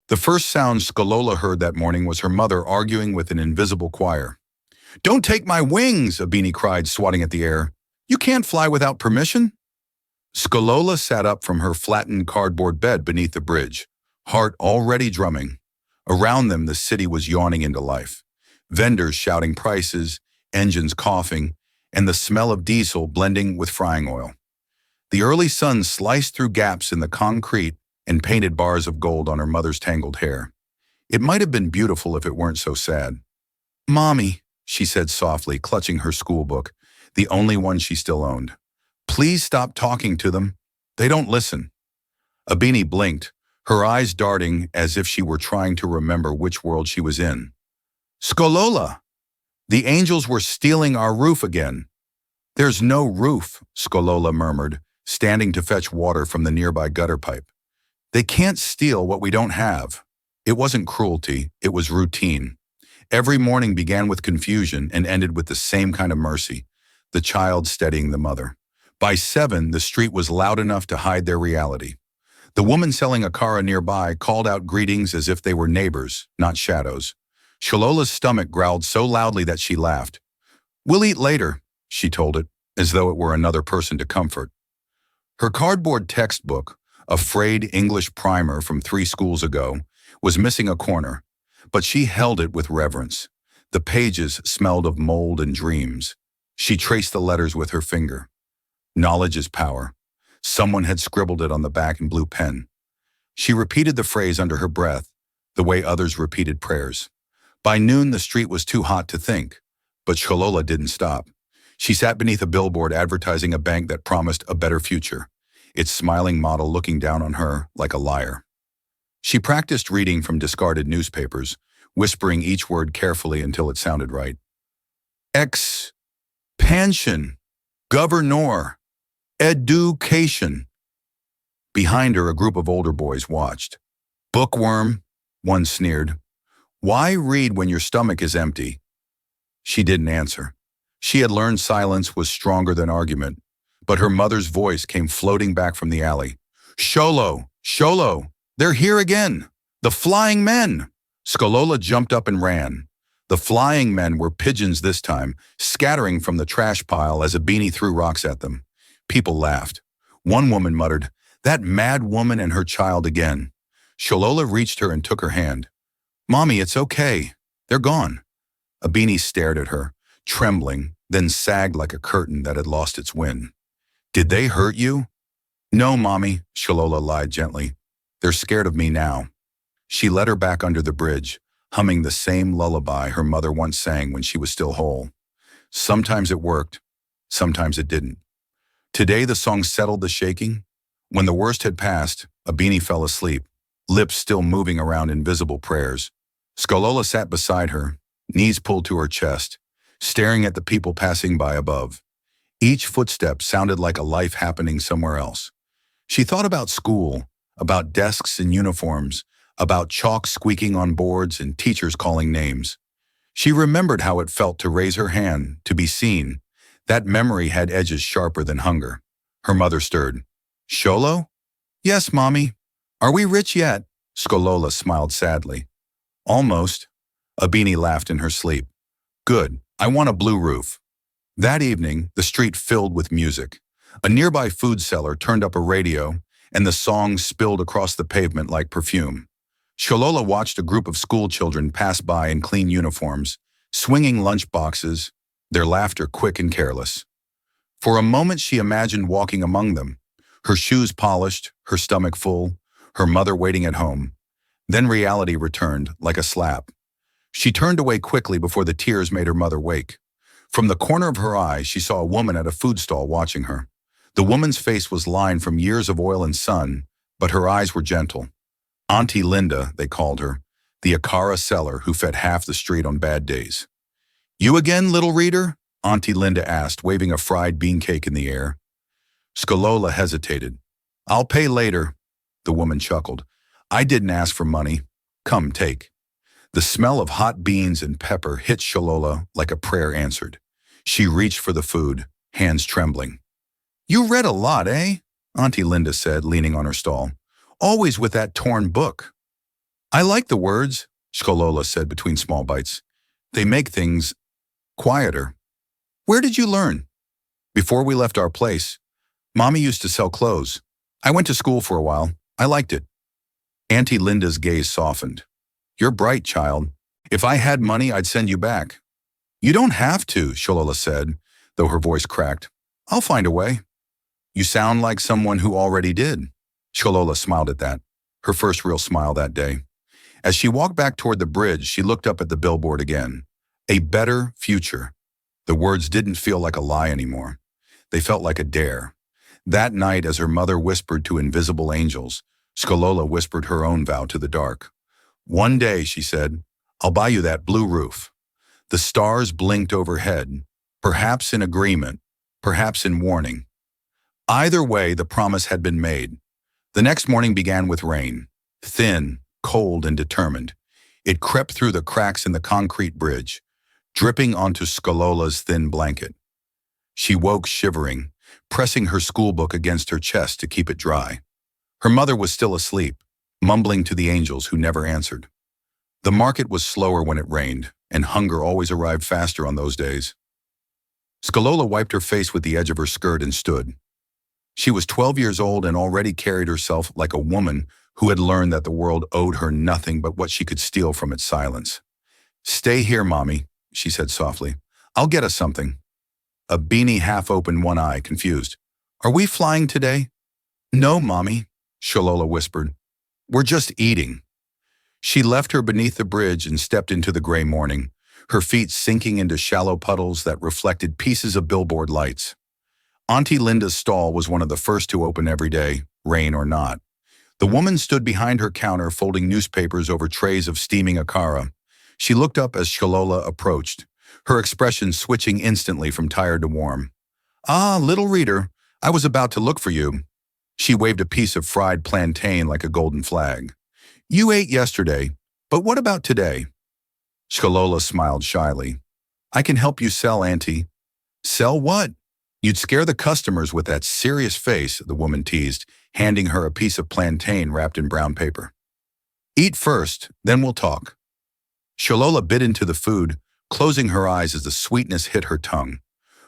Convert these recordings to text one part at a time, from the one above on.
The first sound Skolola heard that morning was her mother arguing with an invisible choir. "Don't take my wings!" Abini cried, swatting at the air. "You can't fly without permission." Skolola sat up from her flattened cardboard bed beneath the bridge, heart already drumming. Around them, the city was yawning into life. Vendors shouting prices, engines coughing, and the smell of diesel blending with frying oil. The early sun sliced through gaps in the concrete and painted bars of gold on her mother's tangled hair. It might have been beautiful if it weren't so sad. "Mommy," she said softly, clutching her school book, the only one she still owned. "Please stop talking to them. They don't listen." Abini blinked, her eyes darting as if she were trying to remember which world she was in. "Skolola! The angels were stealing our roof again." "There's no roof," Skolola murmured, standing to fetch water from the nearby gutter pipe. "They can't steal what we don't have." It wasn't cruelty, it was routine. Every morning began with confusion and ended with the same kind of mercy, the child steadying the mother. By 7, the street was loud enough to hide their reality. The woman selling a kara nearby called out greetings as if they were neighbors, not shadows. Shalola's stomach growled so loudly that she laughed. "We'll eat later," she told it, as though it were another person to comfort. Her cardboard textbook, a frayed English primer from 3 schools ago, was missing a corner, but she held it with reverence. The pages smelled of mold and dreams. She traced the letters with her finger. Knowledge is power. Someone had scribbled it on the back in blue pen. She repeated the phrase under her breath, the way others repeated prayers. By noon, the street was too hot to think, but Shalola didn't stop. She sat beneath a billboard advertising a bank that promised a better future, its smiling model looking down on her like a liar. She practiced reading from discarded newspapers, whispering each word carefully until it sounded right. Expansion, governor, education. Behind her, a group of older boys watched. "Bookworm," one sneered. "Why read when your stomach is empty?" She didn't answer. She had learned silence was stronger than argument, but her mother's voice came floating back from the alley. "Sholo, Sholo, they're here again! The flying men!" Skolola jumped up and ran. The flying men were pigeons this time, scattering from the trash pile as Abini threw rocks at them. People laughed. One woman muttered, "That mad woman and her child again." Shalola reached her and took her hand. "Mommy, it's okay. They're gone." Abini stared at her, trembling, then sagged like a curtain that had lost its wind. "Did they hurt you?" "No, Mommy," Shalola lied gently. "They're scared of me now." She led her back under the bridge, humming the same lullaby her mother once sang when she was still whole. Sometimes it worked, sometimes it didn't. Today the song settled the shaking. When the worst had passed, Abini fell asleep, lips still moving around invisible prayers. Skolola sat beside her, knees pulled to her chest, staring at the people passing by above. Each footstep sounded like a life happening somewhere else. She thought about school, about desks and uniforms, about chalk squeaking on boards and teachers calling names. She remembered how it felt to raise her hand, to be seen. That memory had edges sharper than hunger. Her mother stirred. "Sholo?" "Yes, Mommy." "Are we rich yet?" Skolola smiled sadly. "Almost." Abini laughed in her sleep. "Good. I want a blue roof." That evening, the street filled with music. A nearby food seller turned up a radio, and the song spilled across the pavement like perfume. Shalola watched a group of school children pass by in clean uniforms, swinging lunch boxes, their laughter quick and careless. For a moment she imagined walking among them, her shoes polished, her stomach full, her mother waiting at home. Then reality returned, like a slap. She turned away quickly before the tears made her mother wake. From the corner of her eye, she saw a woman at a food stall watching her. The woman's face was lined from years of oil and sun, but her eyes were gentle. Auntie Linda, they called her, the Akara seller who fed half the street on bad days. "You again, little reader?" Auntie Linda asked, waving a fried bean cake in the air. Skolola hesitated. "I'll pay later," the woman chuckled. "I didn't ask for money. Come, take." The smell of hot beans and pepper hit Shalola like a prayer answered. She reached for the food, hands trembling. "You read a lot, eh?" Auntie Linda said, leaning on her stall. "Always with that torn book." I like the words, Shkolola said between small bites. They make things quieter. Where did you learn? Before we left our place, Mommy used to sell clothes. I went to school for a while. I liked it. Auntie Linda's gaze softened. You're bright, child. If I had money, I'd send you back. You don't have to, Shkolola said, though her voice cracked. I'll find a way. You sound like someone who already did. Shkolola smiled at that, her first real smile that day. As she walked back toward the bridge, she looked up at the billboard again. A better future. The words didn't feel like a lie anymore. They felt like a dare. That night, as her mother whispered to invisible angels, Shkolola whispered her own vow to the dark. One day, she said, I'll buy you that blue roof. The stars blinked overhead, perhaps in agreement, perhaps in warning. Either way, the promise had been made. The next morning began with rain, thin, cold, and determined. It crept through the cracks in the concrete bridge, dripping onto Shkolola's thin blanket. She woke shivering, pressing her schoolbook against her chest to keep it dry. Her mother was still asleep, mumbling to the angels who never answered. The market was slower when it rained, and hunger always arrived faster on those days. Shkolola wiped her face with the edge of her skirt and stood. She was 12 years old and already carried herself like a woman who had learned that the world owed her nothing but what she could steal from its silence. Stay here, Mommy, she said softly. I'll get us something. A beanie half opened one eye, confused. Are we flying today? No, Mommy, Shkolola whispered. We're just eating. She left her beneath the bridge and stepped into the gray morning, her feet sinking into shallow puddles that reflected pieces of billboard lights. Auntie Linda's stall was one of the first to open every day, rain or not. The woman stood behind her counter folding newspapers over trays of steaming akara. She looked up as Shkolola approached, her expression switching instantly from tired to warm. Ah, little reader, I was about to look for you. She waved a piece of fried plantain like a golden flag. You ate yesterday, but what about today? Shkolola smiled shyly. I can help you sell, Auntie. Sell what? You'd scare the customers with that serious face, the woman teased, handing her a piece of plantain wrapped in brown paper. Eat first, then we'll talk. Shkolola bit into the food, closing her eyes as the sweetness hit her tongue.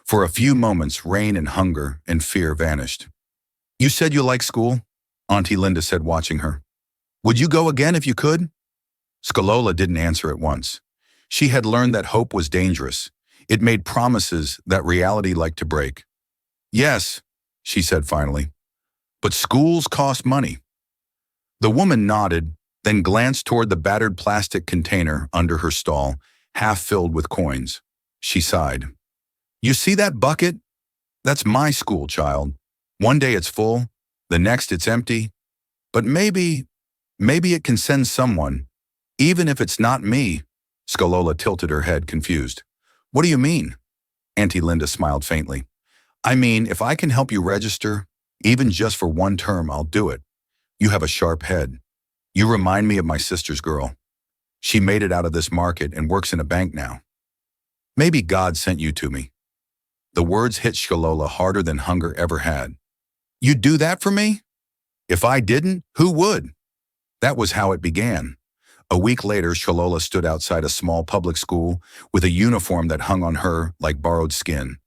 For a few moments, rain and hunger and fear vanished. You said you like school? Auntie Linda said, watching her. Would you go again if you could? Shkolola didn't answer at once. She had learned that hope was dangerous. It made promises that reality liked to break. Yes, she said finally. But schools cost money. The woman nodded, then glanced toward the battered plastic container under her stall, half filled with coins. She sighed. You see that bucket? That's my school, child. One day it's full, the next it's empty. But maybe it can send someone, even if it's not me. Shkolola tilted her head, confused. What do you mean? Auntie Linda smiled faintly. I mean, if I can help you register, even just for one term, I'll do it. You have a sharp head. You remind me of my sister's girl. She made it out of this market and works in a bank now. Maybe God sent you to me. The words hit Shkolola harder than hunger ever had. You'd do that for me? If I didn't, who would? That was how it began. A week later, Shkolola stood outside a small public school with a uniform that hung on her like borrowed skin.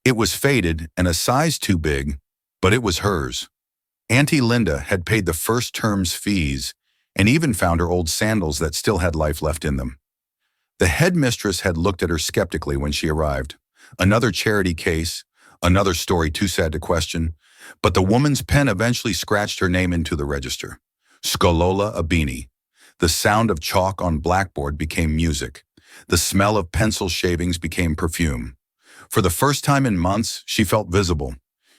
It was faded and a size too big, but it was hers. Auntie Linda had paid the first term's fees and even found her old sandals that still had life left in them. The headmistress had looked at her skeptically when she arrived. Another charity case, another story too sad to question, but the woman's pen eventually scratched her name into the register. Shkolola Abini. The sound of chalk on blackboard became music. The smell of pencil shavings became perfume. For the first time in months, she felt visible.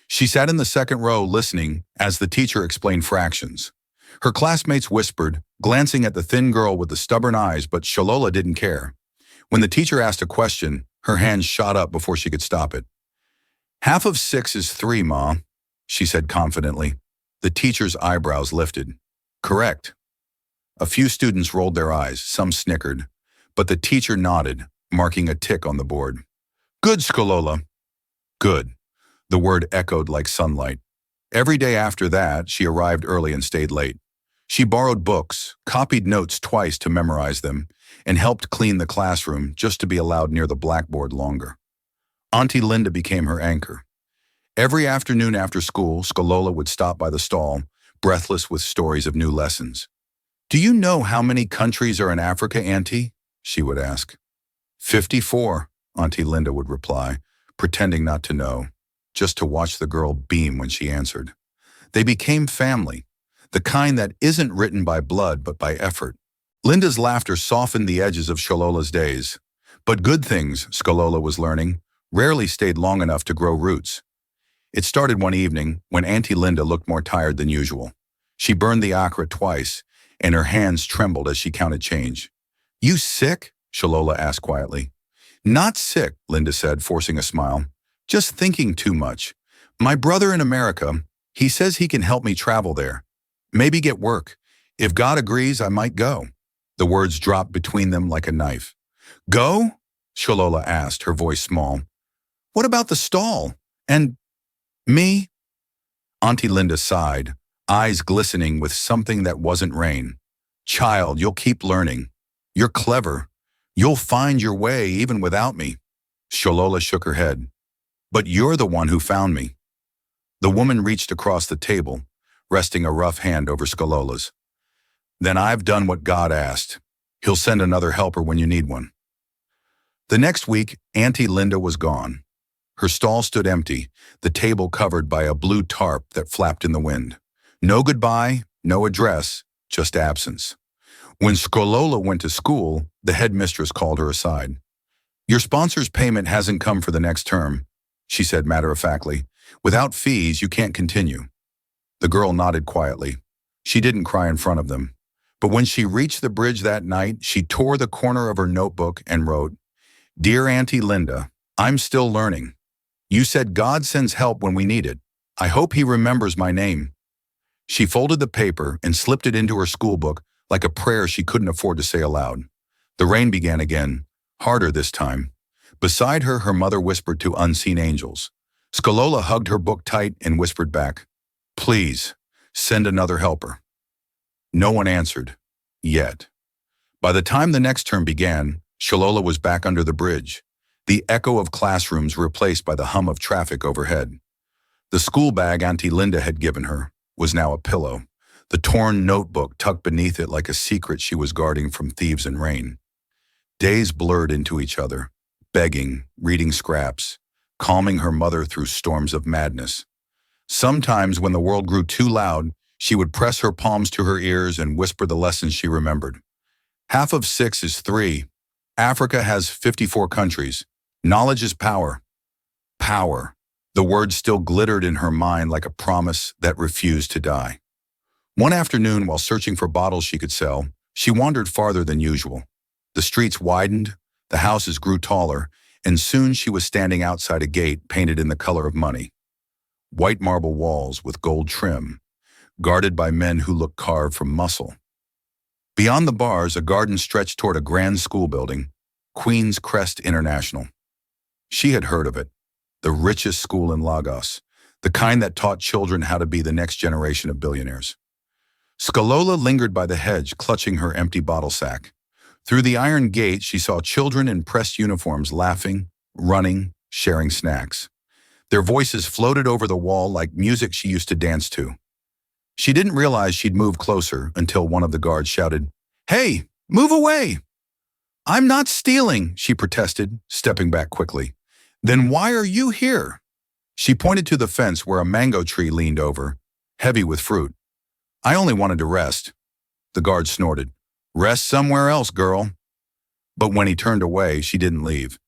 She sat in the second row listening as the teacher explained fractions. Her classmates whispered, glancing at the thin girl with the stubborn eyes, but Shkolola didn't care. When the teacher asked a question, her hands shot up before she could stop it. Half of 6 is 3, Ma, she said confidently. The teacher's eyebrows lifted. Correct. A few students rolled their eyes, some snickered, but the teacher nodded, marking a tick on the board. Good, Shkolola. Good. The word echoed like sunlight. Every day after that, she arrived early and stayed late. She borrowed books, copied notes twice to memorize them, and helped clean the classroom just to be allowed near the blackboard longer. Auntie Linda became her anchor. Every afternoon after school, Skolola would stop by the stall, breathless with stories of new lessons. "Do you know how many countries are in Africa, Auntie?" she would ask. 54, Auntie Linda would reply, pretending not to know, just to watch the girl beam when she answered. They became family, the kind that isn't written by blood but by effort. Linda's laughter softened the edges of Shalola's days. But good things, Skolola was learning, rarely stayed long enough to grow roots. It started one evening when Auntie Linda looked more tired than usual. She burned the akra twice, and her hands trembled as she counted change. "You sick?" Shalola asked quietly. "Not sick," Linda said, forcing a smile. "Just thinking too much. My brother in America, he says he can help me travel there. Maybe get work. If God agrees, I might go." The words dropped between them like a knife. "Go?" Shalola asked, her voice small. "What about the stall? And me?" Auntie Linda sighed, eyes glistening with something that wasn't rain. "Child, you'll keep learning. You're clever. You'll find your way even without me." Shalola shook her head. "But you're the one who found me." The woman reached across the table, resting a rough hand over Skolola's. "Then I've done what God asked. He'll send another helper when you need one." The next week, Auntie Linda was gone. Her stall stood empty, the table covered by a blue tarp that flapped in the wind. No goodbye, no address, just absence. When Skolola went to school, the headmistress called her aside. "Your sponsor's payment hasn't come for the next term," she said matter-of-factly. "Without fees, you can't continue." The girl nodded quietly. She didn't cry in front of them. But when she reached the bridge that night, she tore the corner of her notebook and wrote, "Dear Auntie Linda, I'm still learning. You said God sends help when we need it. I hope he remembers my name." She folded the paper and slipped it into her school book like a prayer she couldn't afford to say aloud. The rain began again, harder this time. Beside her, her mother whispered to unseen angels. Skolola hugged her book tight and whispered back, "Please, send another helper." No one answered. Yet. By the time the next term began, Shalola was back under the bridge, the echo of classrooms replaced by the hum of traffic overhead. The school bag Auntie Linda had given her was now a pillow, the torn notebook tucked beneath it like a secret she was guarding from thieves and rain. Days blurred into each other, begging, reading scraps, calming her mother through storms of madness. Sometimes when the world grew too loud, she would press her palms to her ears and whisper the lessons she remembered. Half of 6 is 3. Africa has 54 countries. Knowledge is power. Power. The words still glittered in her mind like a promise that refused to die. One afternoon, while searching for bottles she could sell, she wandered farther than usual. The streets widened, the houses grew taller, and soon she was standing outside a gate painted in the color of money. White marble walls with gold trim, guarded by men who looked carved from muscle. Beyond the bars, a garden stretched toward a grand school building, Queen's Crest International. She had heard of it, the richest school in Lagos, the kind that taught children how to be the next generation of billionaires. Skolola lingered by the hedge, clutching her empty bottle sack. Through the iron gate, she saw children in pressed uniforms laughing, running, sharing snacks. Their voices floated over the wall like music she used to dance to. She didn't realize she'd moved closer until one of the guards shouted, "Hey, move away!" "I'm not stealing," she protested, stepping back quickly. "Then why are you here?" She pointed to the fence where a mango tree leaned over, heavy with fruit. "I only wanted to rest." The guard snorted. "Rest somewhere else, girl." But when he turned away, she didn't leave.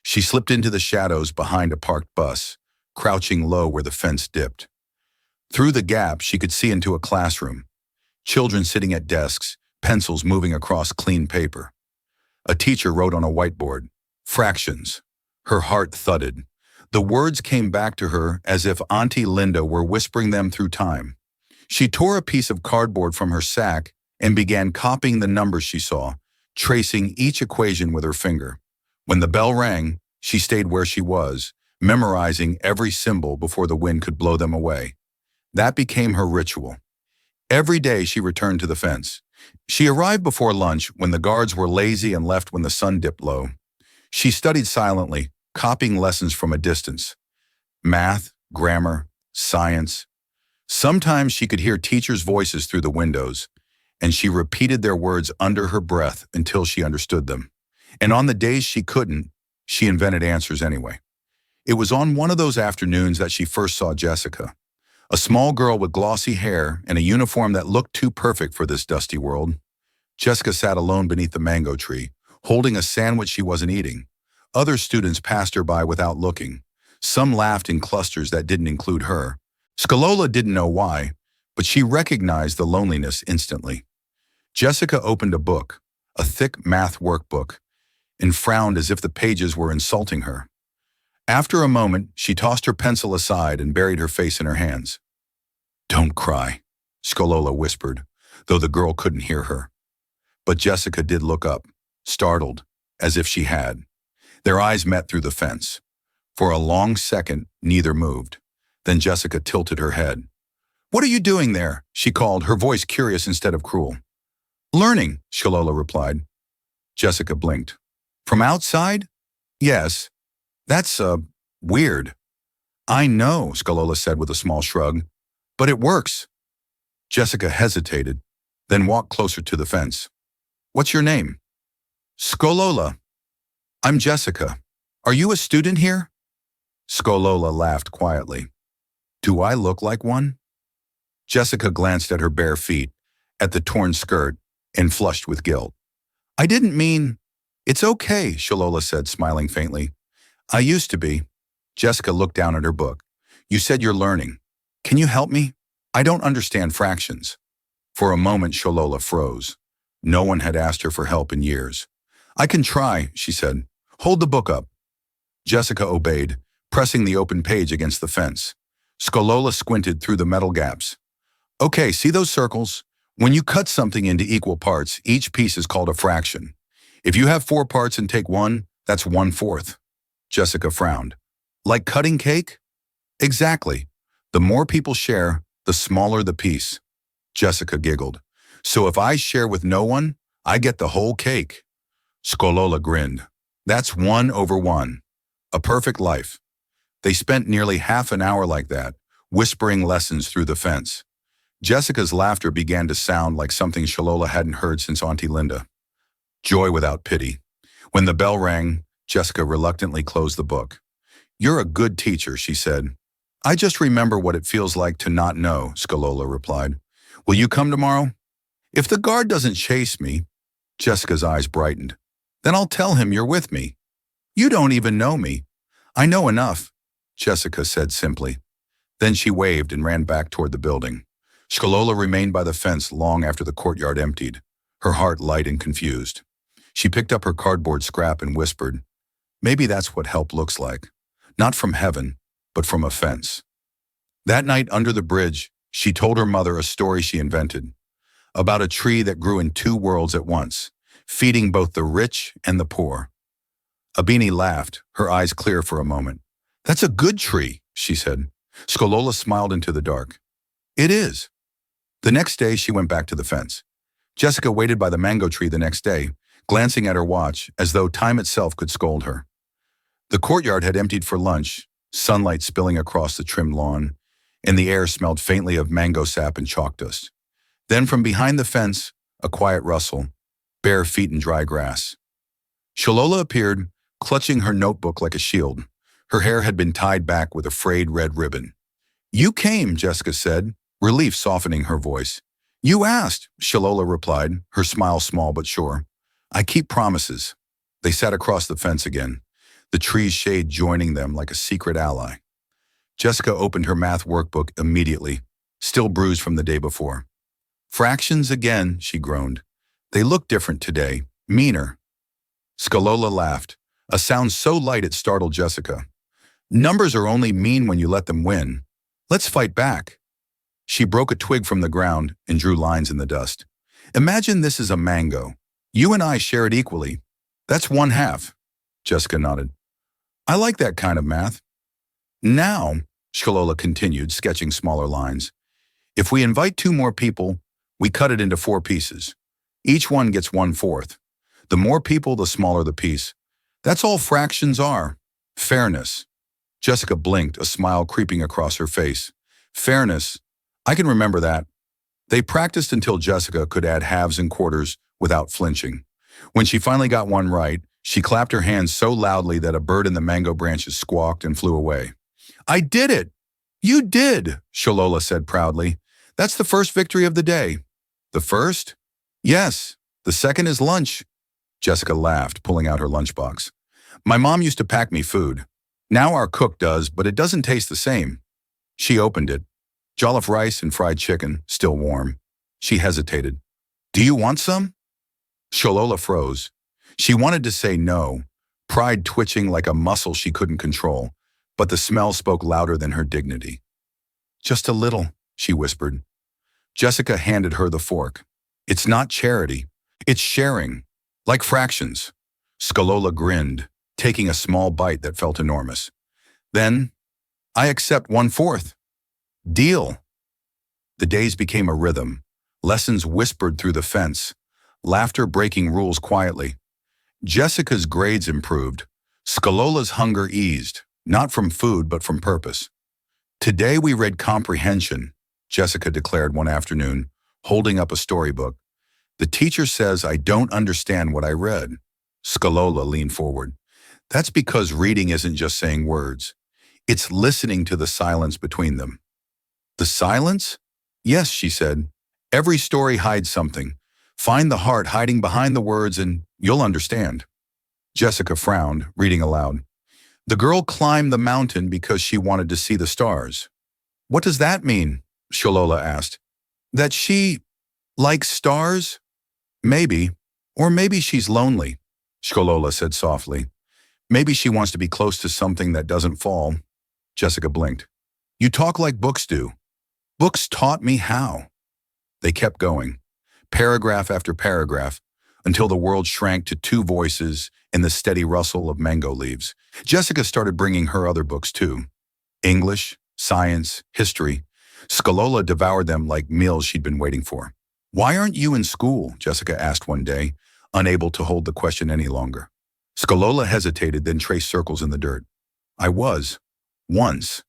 She slipped into the shadows behind a parked bus, crouching low where the fence dipped. Through the gap, she could see into a classroom. Children sitting at desks, pencils moving across clean paper. A teacher wrote on a whiteboard, "Fractions." Her heart thudded. The words came back to her as if Auntie Linda were whispering them through time. She tore a piece of cardboard from her sack and began copying the numbers she saw, tracing each equation with her finger. When the bell rang, she stayed where she was, memorizing every symbol before the wind could blow them away. That became her ritual. Every day she returned to the fence. She arrived before lunch when the guards were lazy and left when the sun dipped low. She studied silently, copying lessons from a distance. Math, grammar, science. Sometimes she could hear teachers' voices through the windows, and she repeated their words under her breath until she understood them. And on the days she couldn't, she invented answers anyway. It was on one of those afternoons that she first saw Jessica, a small girl with glossy hair and a uniform that looked too perfect for this dusty world. Jessica sat alone beneath the mango tree, holding a sandwich she wasn't eating. Other students passed her by without looking. Some laughed in clusters that didn't include her. Skolola didn't know why, but she recognized the loneliness instantly. Jessica opened a book, a thick math workbook, and frowned as if the pages were insulting her. After a moment, she tossed her pencil aside and buried her face in her hands. "Don't cry," Skolola whispered, though the girl couldn't hear her. But Jessica did look up, startled, as if she had. Their eyes met through the fence. For a long second, neither moved. Then Jessica tilted her head. "What are you doing there?" she called, her voice curious instead of cruel. "Learning," Skolola replied. Jessica blinked. "From outside?" "Yes. That's, weird." "I know," Skolola said with a small shrug. "But it works." Jessica hesitated, then walked closer to the fence. "What's your name?" "Skolola." "I'm Jessica. Are you a student here?" Skolola laughed quietly. "Do I look like one?" Jessica glanced at her bare feet, at the torn skirt, and flushed with guilt. "I didn't mean—" "It's okay," Skolola said, smiling faintly. "I used to be." Jessica looked down at her book. "You said you're learning. Can you help me? I don't understand fractions." For a moment, Skolola froze. No one had asked her for help in years. "I can try," she said. "Hold the book up." Jessica obeyed, pressing the open page against the fence. Skolola squinted through the metal gaps. "Okay, see those circles? When you cut something into equal parts, each piece is called a fraction. If you have 4 parts and take 1, that's 1/4. Jessica frowned. "Like cutting cake?" "Exactly. The more people share, the smaller the piece." Jessica giggled. "So if I share with no one, I get the whole cake." Skolola grinned. "That's 1/1. A perfect life." They spent nearly half an hour like that, whispering lessons through the fence. Jessica's laughter began to sound like something Skolola hadn't heard since Auntie Linda. Joy without pity. When the bell rang, Jessica reluctantly closed the book. "You're a good teacher," she said. "I just remember what it feels like to not know," Skolola replied. "Will you come tomorrow?" "If the guard doesn't chase me," Jessica's eyes brightened, "then I'll tell him you're with me." "You don't even know me." "I know enough," Jessica said simply. Then she waved and ran back toward the building. Skolola remained by the fence long after the courtyard emptied, her heart light and confused. She picked up her cardboard scrap and whispered, "Maybe that's what help looks like. Not from heaven, but from a fence." That night under the bridge, she told her mother a story she invented, about a tree that grew in 2 worlds at once, feeding both the rich and the poor. Abini laughed, her eyes clear for a moment. "That's a good tree," she said. Skolola smiled into the dark. "It is." The next day, she went back to the fence. Jessica waited by the mango tree the next day, glancing at her watch as though time itself could scold her. The courtyard had emptied for lunch, sunlight spilling across the trimmed lawn, and the air smelled faintly of mango sap and chalk dust. Then from behind the fence, a quiet rustle, bare feet in dry grass. Skolola appeared, clutching her notebook like a shield. Her hair had been tied back with a frayed red ribbon. "You came," Jessica said, relief softening her voice. "You asked," Skolola replied, her smile small but sure. "I keep promises." They sat across the fence again, the tree's shade joining them like a secret ally. Jessica opened her math workbook immediately, still bruised from the day before. "Fractions again," she groaned. "They look different today, meaner." Skolola laughed, a sound so light it startled Jessica. "Numbers are only mean when you let them win. Let's fight back." She broke a twig from the ground and drew lines in the dust. "Imagine this is a mango. You and I share it equally. That's 1/2. Jessica nodded. "I like that kind of math." "Now," Skolola continued, sketching smaller lines, "if we invite 2 more people, We cut it into 4 pieces. Each one gets 1/4. The more people, the smaller the piece. That's all fractions are. Fairness. Jessica blinked, a smile creeping across her face. Fairness. I can remember that. They practiced until Jessica could add halves and quarters without flinching. When she finally got one right, she clapped her hands so loudly that a bird in the mango branches squawked and flew away. I did it! You did, Shalola said proudly. That's the first victory of the day. The first? Yes. The second is lunch. Jessica laughed, pulling out her lunchbox. My mom used to pack me food. Now our cook does, but it doesn't taste the same. She opened it. Jollof rice and fried chicken, still warm. She hesitated. Do you want some? Shalola froze. She wanted to say no, pride twitching like a muscle she couldn't control, but the smell spoke louder than her dignity. Just a little, she whispered. Jessica handed her the fork. It's not charity. It's sharing. Like fractions. Shalola grinned, taking a small bite that felt enormous. Then, I accept 1/4. Deal. The days became a rhythm. Lessons whispered through the fence. Laughter breaking rules quietly. Jessica's grades improved. Shalola's hunger eased, not from food but from purpose. Today we read comprehension, Jessica declared one afternoon, holding up a storybook. The teacher says I don't understand what I read. Shalola leaned forward. That's because reading isn't just saying words. It's listening to the silence between them. The silence? Yes, she said. Every story hides something. Find the heart hiding behind the words and you'll understand. Jessica frowned, reading aloud. The girl climbed the mountain because she wanted to see the stars. What does that mean? Shalola asked. That she likes stars? Maybe. Or maybe she's lonely, Shalola said softly. Maybe she wants to be close to something that doesn't fall. Jessica blinked. You talk like books do. Books taught me how. They kept going, paragraph after paragraph, until the world shrank to 2 voices in the steady rustle of mango leaves. Jessica started bringing her other books too. English, science, history. Shalola devoured them like meals she'd been waiting for. Why aren't you in school? Jessica asked one day, unable to hold the question any longer. Shalola hesitated, then traced circles in the dirt. I was. Once.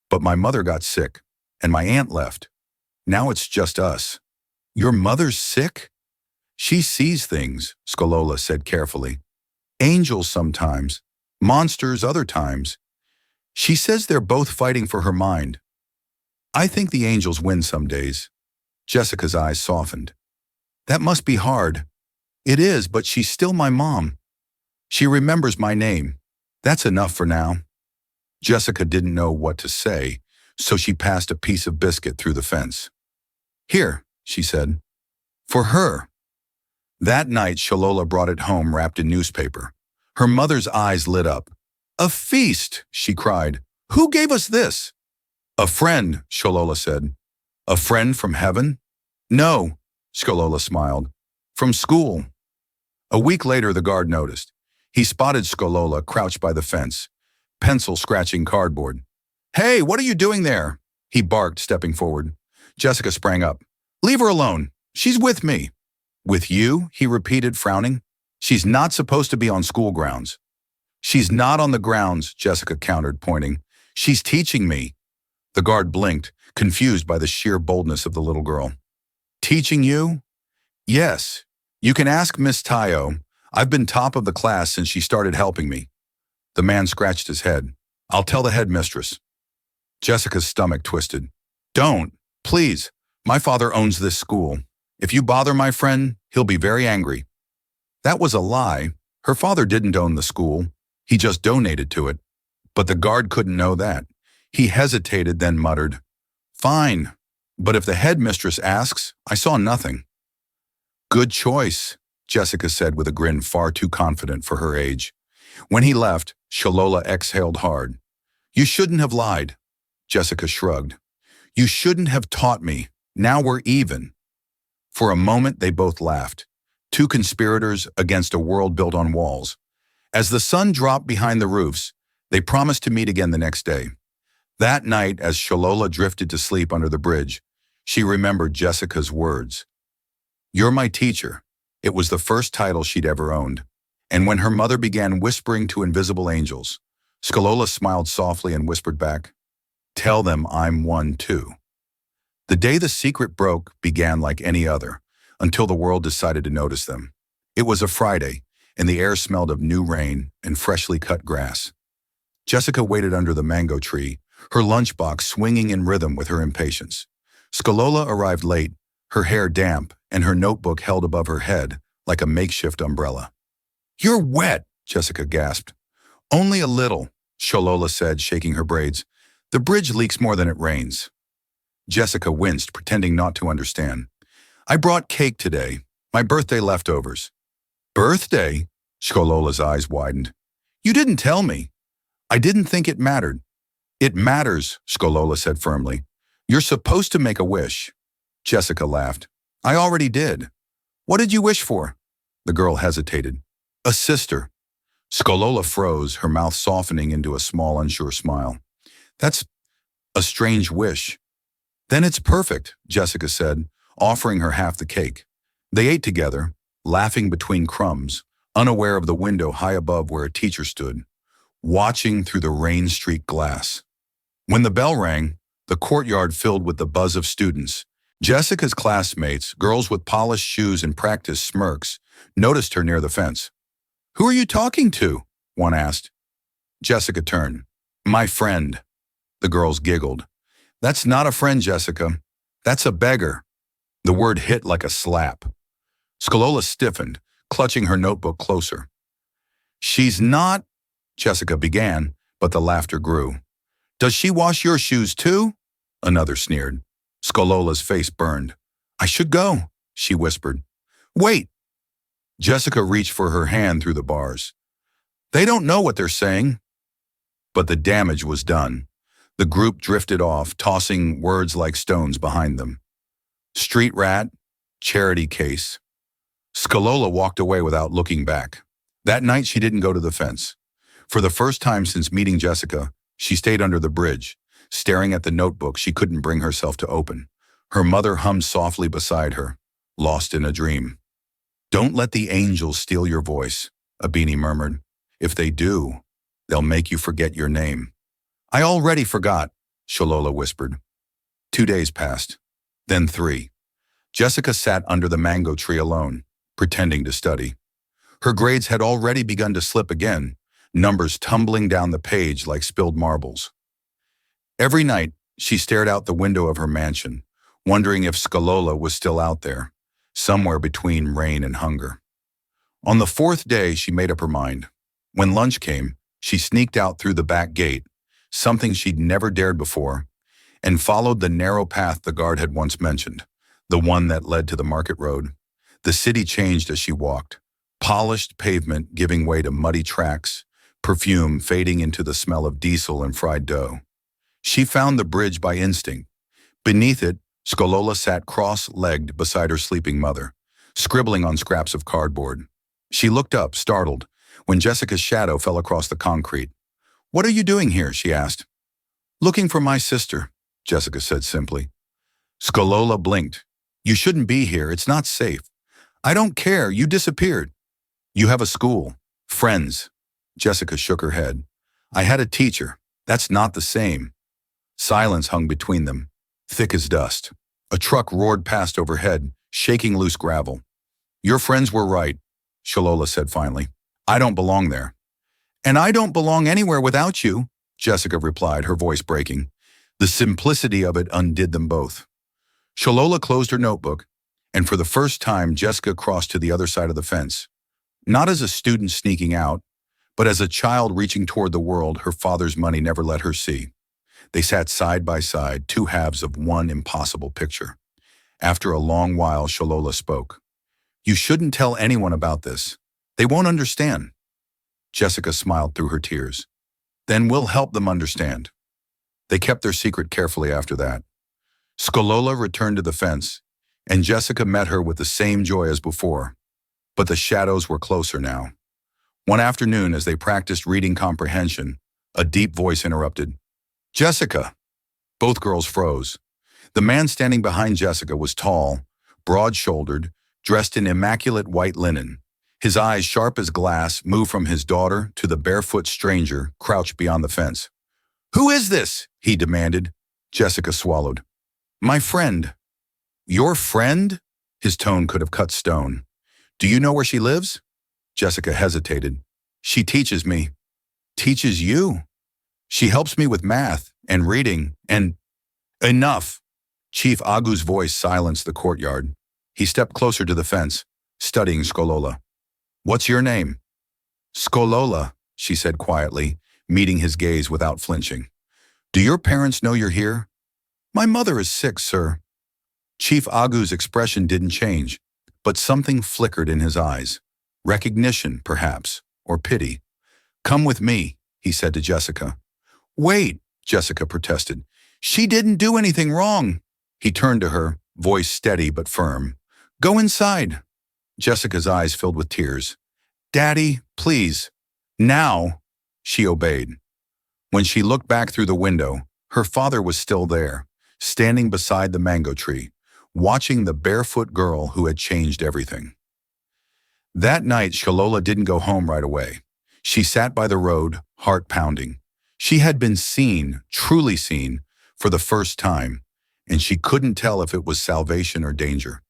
But my mother got sick, and my aunt left. Now it's just us. Your mother's sick? She sees things, Shalola said carefully. Angels sometimes, monsters other times. She says they're both fighting for her mind. I think the angels win some days. Jessica's eyes softened. That must be hard. It is, but she's still my mom. She remembers my name. That's enough for now. Jessica didn't know what to say, so she passed a piece of biscuit through the fence. Here, she said. For her. That night, Shalola brought it home wrapped in newspaper. Her mother's eyes lit up. A feast, she cried. Who gave us this? A friend, Shalola said. A friend from heaven? No, Shalola smiled. From school. A week later, the guard noticed. He spotted Shalola crouched by the fence, pencil scratching cardboard. Hey, what are you doing there? He barked, stepping forward. Jessica sprang up. Leave her alone. She's with me. With you? He repeated, frowning. She's not supposed to be on school grounds. She's not on the grounds, Jessica countered, pointing. She's teaching me. The guard blinked, confused by the sheer boldness of the little girl. Teaching you? Yes. You can ask Miss Tayo. I've been top of the class since she started helping me. The man scratched his head. I'll tell the headmistress. Jessica's stomach twisted. Don't, please. My father owns this school. If you bother my friend, he'll be very angry. That was a lie. Her father didn't own the school. He just donated to it. But the guard couldn't know that. He hesitated, then muttered, Fine, but if the headmistress asks, I saw nothing. Good choice, Jessica said with a grin far too confident for her age. When he left, Shalola exhaled hard. You shouldn't have lied. Jessica shrugged. You shouldn't have taught me. Now we're even. For a moment, they both laughed. 2 conspirators against a world built on walls. As the sun dropped behind the roofs, they promised to meet again the next day. That night, as Shalola drifted to sleep under the bridge, she remembered Jessica's words. You're my teacher. It was the first title she'd ever owned. And when her mother began whispering to invisible angels, Skolola smiled softly and whispered back, tell them I'm one too. The day the secret broke began like any other, until the world decided to notice them. It was a Friday, and the air smelled of new rain and freshly cut grass. Jessica waited under the mango tree, her lunchbox swinging in rhythm with her impatience. Skolola arrived late, her hair damp and her notebook held above her head like a makeshift umbrella. You're wet, Jessica gasped. Only a little, Skolola said, shaking her braids. The bridge leaks more than it rains. Jessica winced, pretending not to understand. I brought cake today, my birthday leftovers. Birthday? Skolola's eyes widened. You didn't tell me. I didn't think it mattered. It matters, Skolola said firmly. You're supposed to make a wish. Jessica laughed. I already did. What did you wish for? The girl hesitated. A sister. Skolola froze, her mouth softening into a small, unsure smile. That's a strange wish. Then it's perfect, Jessica said, offering her half the cake. They ate together, laughing between crumbs, unaware of the window high above where a teacher stood, watching through the rain-streaked glass. When the bell rang, the courtyard filled with the buzz of students. Jessica's classmates, girls with polished shoes and practiced smirks, noticed her near the fence. Who are you talking to? One asked. Jessica turned. My friend. The girls giggled. That's not a friend, Jessica. That's a beggar. The word hit like a slap. Skolola stiffened, clutching her notebook closer. She's not, Jessica began, but the laughter grew. Does she wash your shoes too? Another sneered. Skolola's face burned. I should go, she whispered. Wait. Jessica reached for her hand through the bars. They don't know what they're saying. But the damage was done. The group drifted off, tossing words like stones behind them. Street rat, charity case. Skolola walked away without looking back. That night she didn't go to the fence. For the first time since meeting Jessica, she stayed under the bridge, staring at the notebook she couldn't bring herself to open. Her mother hummed softly beside her, lost in a dream. Don't let the angels steal your voice, Abini murmured. If they do, they'll make you forget your name. I already forgot, Skolola whispered. 2 days passed, then 3. Jessica sat under the mango tree alone, pretending to study. Her grades had already begun to slip again, numbers tumbling down the page like spilled marbles. Every night, she stared out the window of her mansion, wondering if Skolola was still out there, somewhere between rain and hunger. On the 4th day, she made up her mind. When lunch came, she sneaked out through the back gate, something she'd never dared before, and followed the narrow path the guard had once mentioned, the one that led to the market road. The city changed as she walked, polished pavement giving way to muddy tracks, perfume fading into the smell of diesel and fried dough. She found the bridge by instinct. Beneath it, Skolola sat cross-legged beside her sleeping mother, scribbling on scraps of cardboard. She looked up, startled, when Jessica's shadow fell across the concrete. What are you doing here? She asked. Looking for my sister, Jessica said simply. Skolola blinked. You shouldn't be here. It's not safe. I don't care. You disappeared. You have a school. Friends. Jessica shook her head. I had a teacher. That's not the same. Silence hung between them, thick as dust. A truck roared past overhead, shaking loose gravel. Your friends were right, Skolola said finally. I don't belong there. And I don't belong anywhere without you, Jessica replied, her voice breaking. The simplicity of it undid them both. Skolola closed her notebook, and for the first time Jessica crossed to the other side of the fence. Not as a student sneaking out, but as a child reaching toward the world her father's money never let her see. They sat side by side, 2 halves of one impossible picture. After a long while, Skolola spoke. You shouldn't tell anyone about this. They won't understand. Jessica smiled through her tears. Then we'll help them understand. They kept their secret carefully after that. Skolola returned to the fence, and Jessica met her with the same joy as before. But the shadows were closer now. One afternoon, as they practiced reading comprehension, a deep voice interrupted. Jessica! Both girls froze. The man standing behind Jessica was tall, broad-shouldered, dressed in immaculate white linen. His eyes, sharp as glass, moved from his daughter to the barefoot stranger crouched beyond the fence. "Who is this?" he demanded. Jessica swallowed. "My friend." "Your friend?" His tone could have cut stone. "Do you know where she lives?" Jessica hesitated. "She teaches me." "Teaches you?" "She helps me with math and reading and—" "Enough!" Chief Agu's voice silenced the courtyard. He stepped closer to the fence, studying Skolola. "What's your name?" "Skolola," she said quietly, meeting his gaze without flinching. "Do your parents know you're here?" "My mother is sick, sir." Chief Agu's expression didn't change, but something flickered in his eyes. Recognition, perhaps, or pity. "Come with me," he said to Jessica. "Wait," Jessica protested. "She didn't do anything wrong." He turned to her, voice steady but firm. "Go inside." Jessica's eyes filled with tears. "Daddy, please." "Now." She obeyed. When she looked back through the window, her father was still there, standing beside the mango tree, watching the barefoot girl who had changed everything. That night, Shalola didn't go home right away. She sat by the road, heart pounding. She had been seen, truly seen, for the first time, and she couldn't tell if it was salvation or danger.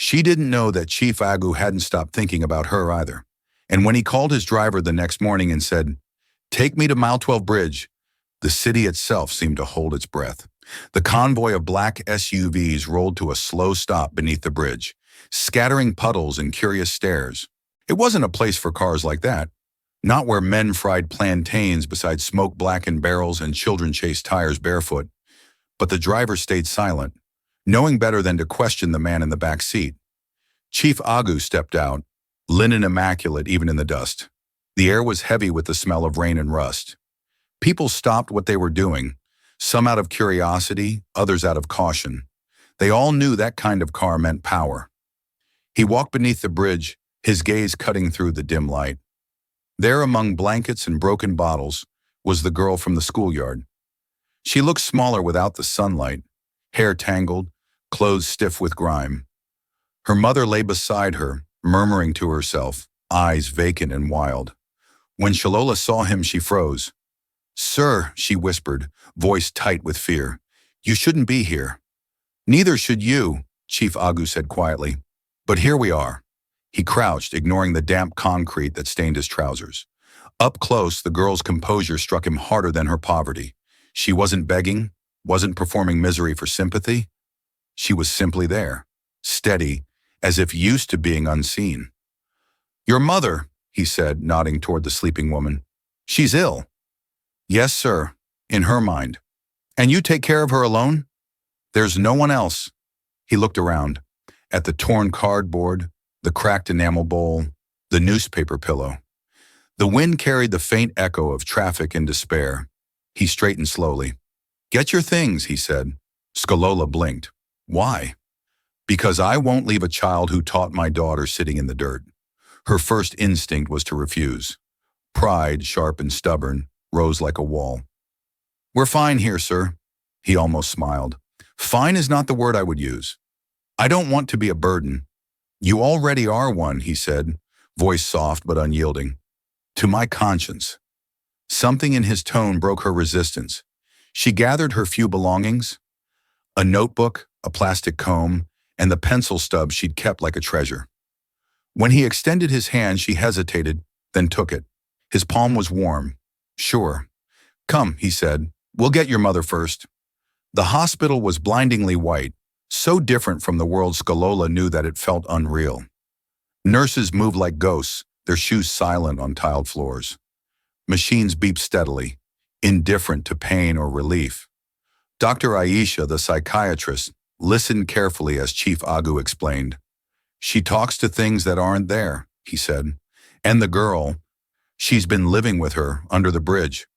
She didn't know that Chief Agu hadn't stopped thinking about her either. And when he called his driver the next morning and said, "Take me to Mile 12 Bridge," the city itself seemed to hold its breath. The convoy of black SUVs rolled to a slow stop beneath the bridge, scattering puddles and curious stares. It wasn't a place for cars like that. Not where men fried plantains beside smoke-blackened barrels and children chased tires barefoot. But the driver stayed silent, knowing better than to question the man in the back seat. Chief Agu stepped out, linen immaculate even in the dust. The air was heavy with the smell of rain and rust. People stopped what they were doing, some out of curiosity, others out of caution. They all knew that kind of car meant power. He walked beneath the bridge, his gaze cutting through the dim light. There, among blankets and broken bottles, was the girl from the schoolyard. She looked smaller without the sunlight, hair tangled, clothes stiff with grime. Her mother lay beside her, murmuring to herself, eyes vacant and wild. When Shalola saw him, she froze. "Sir," she whispered, voice tight with fear, "you shouldn't be here." "Neither should you," Chief Agu said quietly. "But here we are." He crouched, ignoring the damp concrete that stained his trousers. Up close, the girl's composure struck him harder than her poverty. She wasn't begging, wasn't performing misery for sympathy. She was simply there, steady, as if used to being unseen. "Your mother," he said, nodding toward the sleeping woman. "She's ill." "Yes, sir, in her mind." "And you take care of her alone?" "There's no one else." He looked around, at the torn cardboard, the cracked enamel bowl, the newspaper pillow. The wind carried the faint echo of traffic and despair. He straightened slowly. "Get your things," he said. Skolola blinked. "Why?" "Because I won't leave a child who taught my daughter sitting in the dirt." Her first instinct was to refuse. Pride, sharp and stubborn, rose like a wall. "We're fine here, sir." He almost smiled. "Fine is not the word I would use. I don't want to be a burden." "You already are one," he said, voice soft but unyielding. "To my conscience." Something in his tone broke her resistance. She gathered her few belongings, a notebook, a plastic comb, and the pencil stub she'd kept like a treasure. When he extended his hand, she hesitated, then took it. His palm was warm. "Sure." "Come," he said. "We'll get your mother first." The hospital was blindingly white, so different from the world Skolola knew that it felt unreal. Nurses moved like ghosts, their shoes silent on tiled floors. Machines beeped steadily, indifferent to pain or relief. Dr. Aisha, the psychiatrist, listened carefully as Chief Agu explained. "She talks to things that aren't there," he said. "And the girl, she's been living with her under the bridge."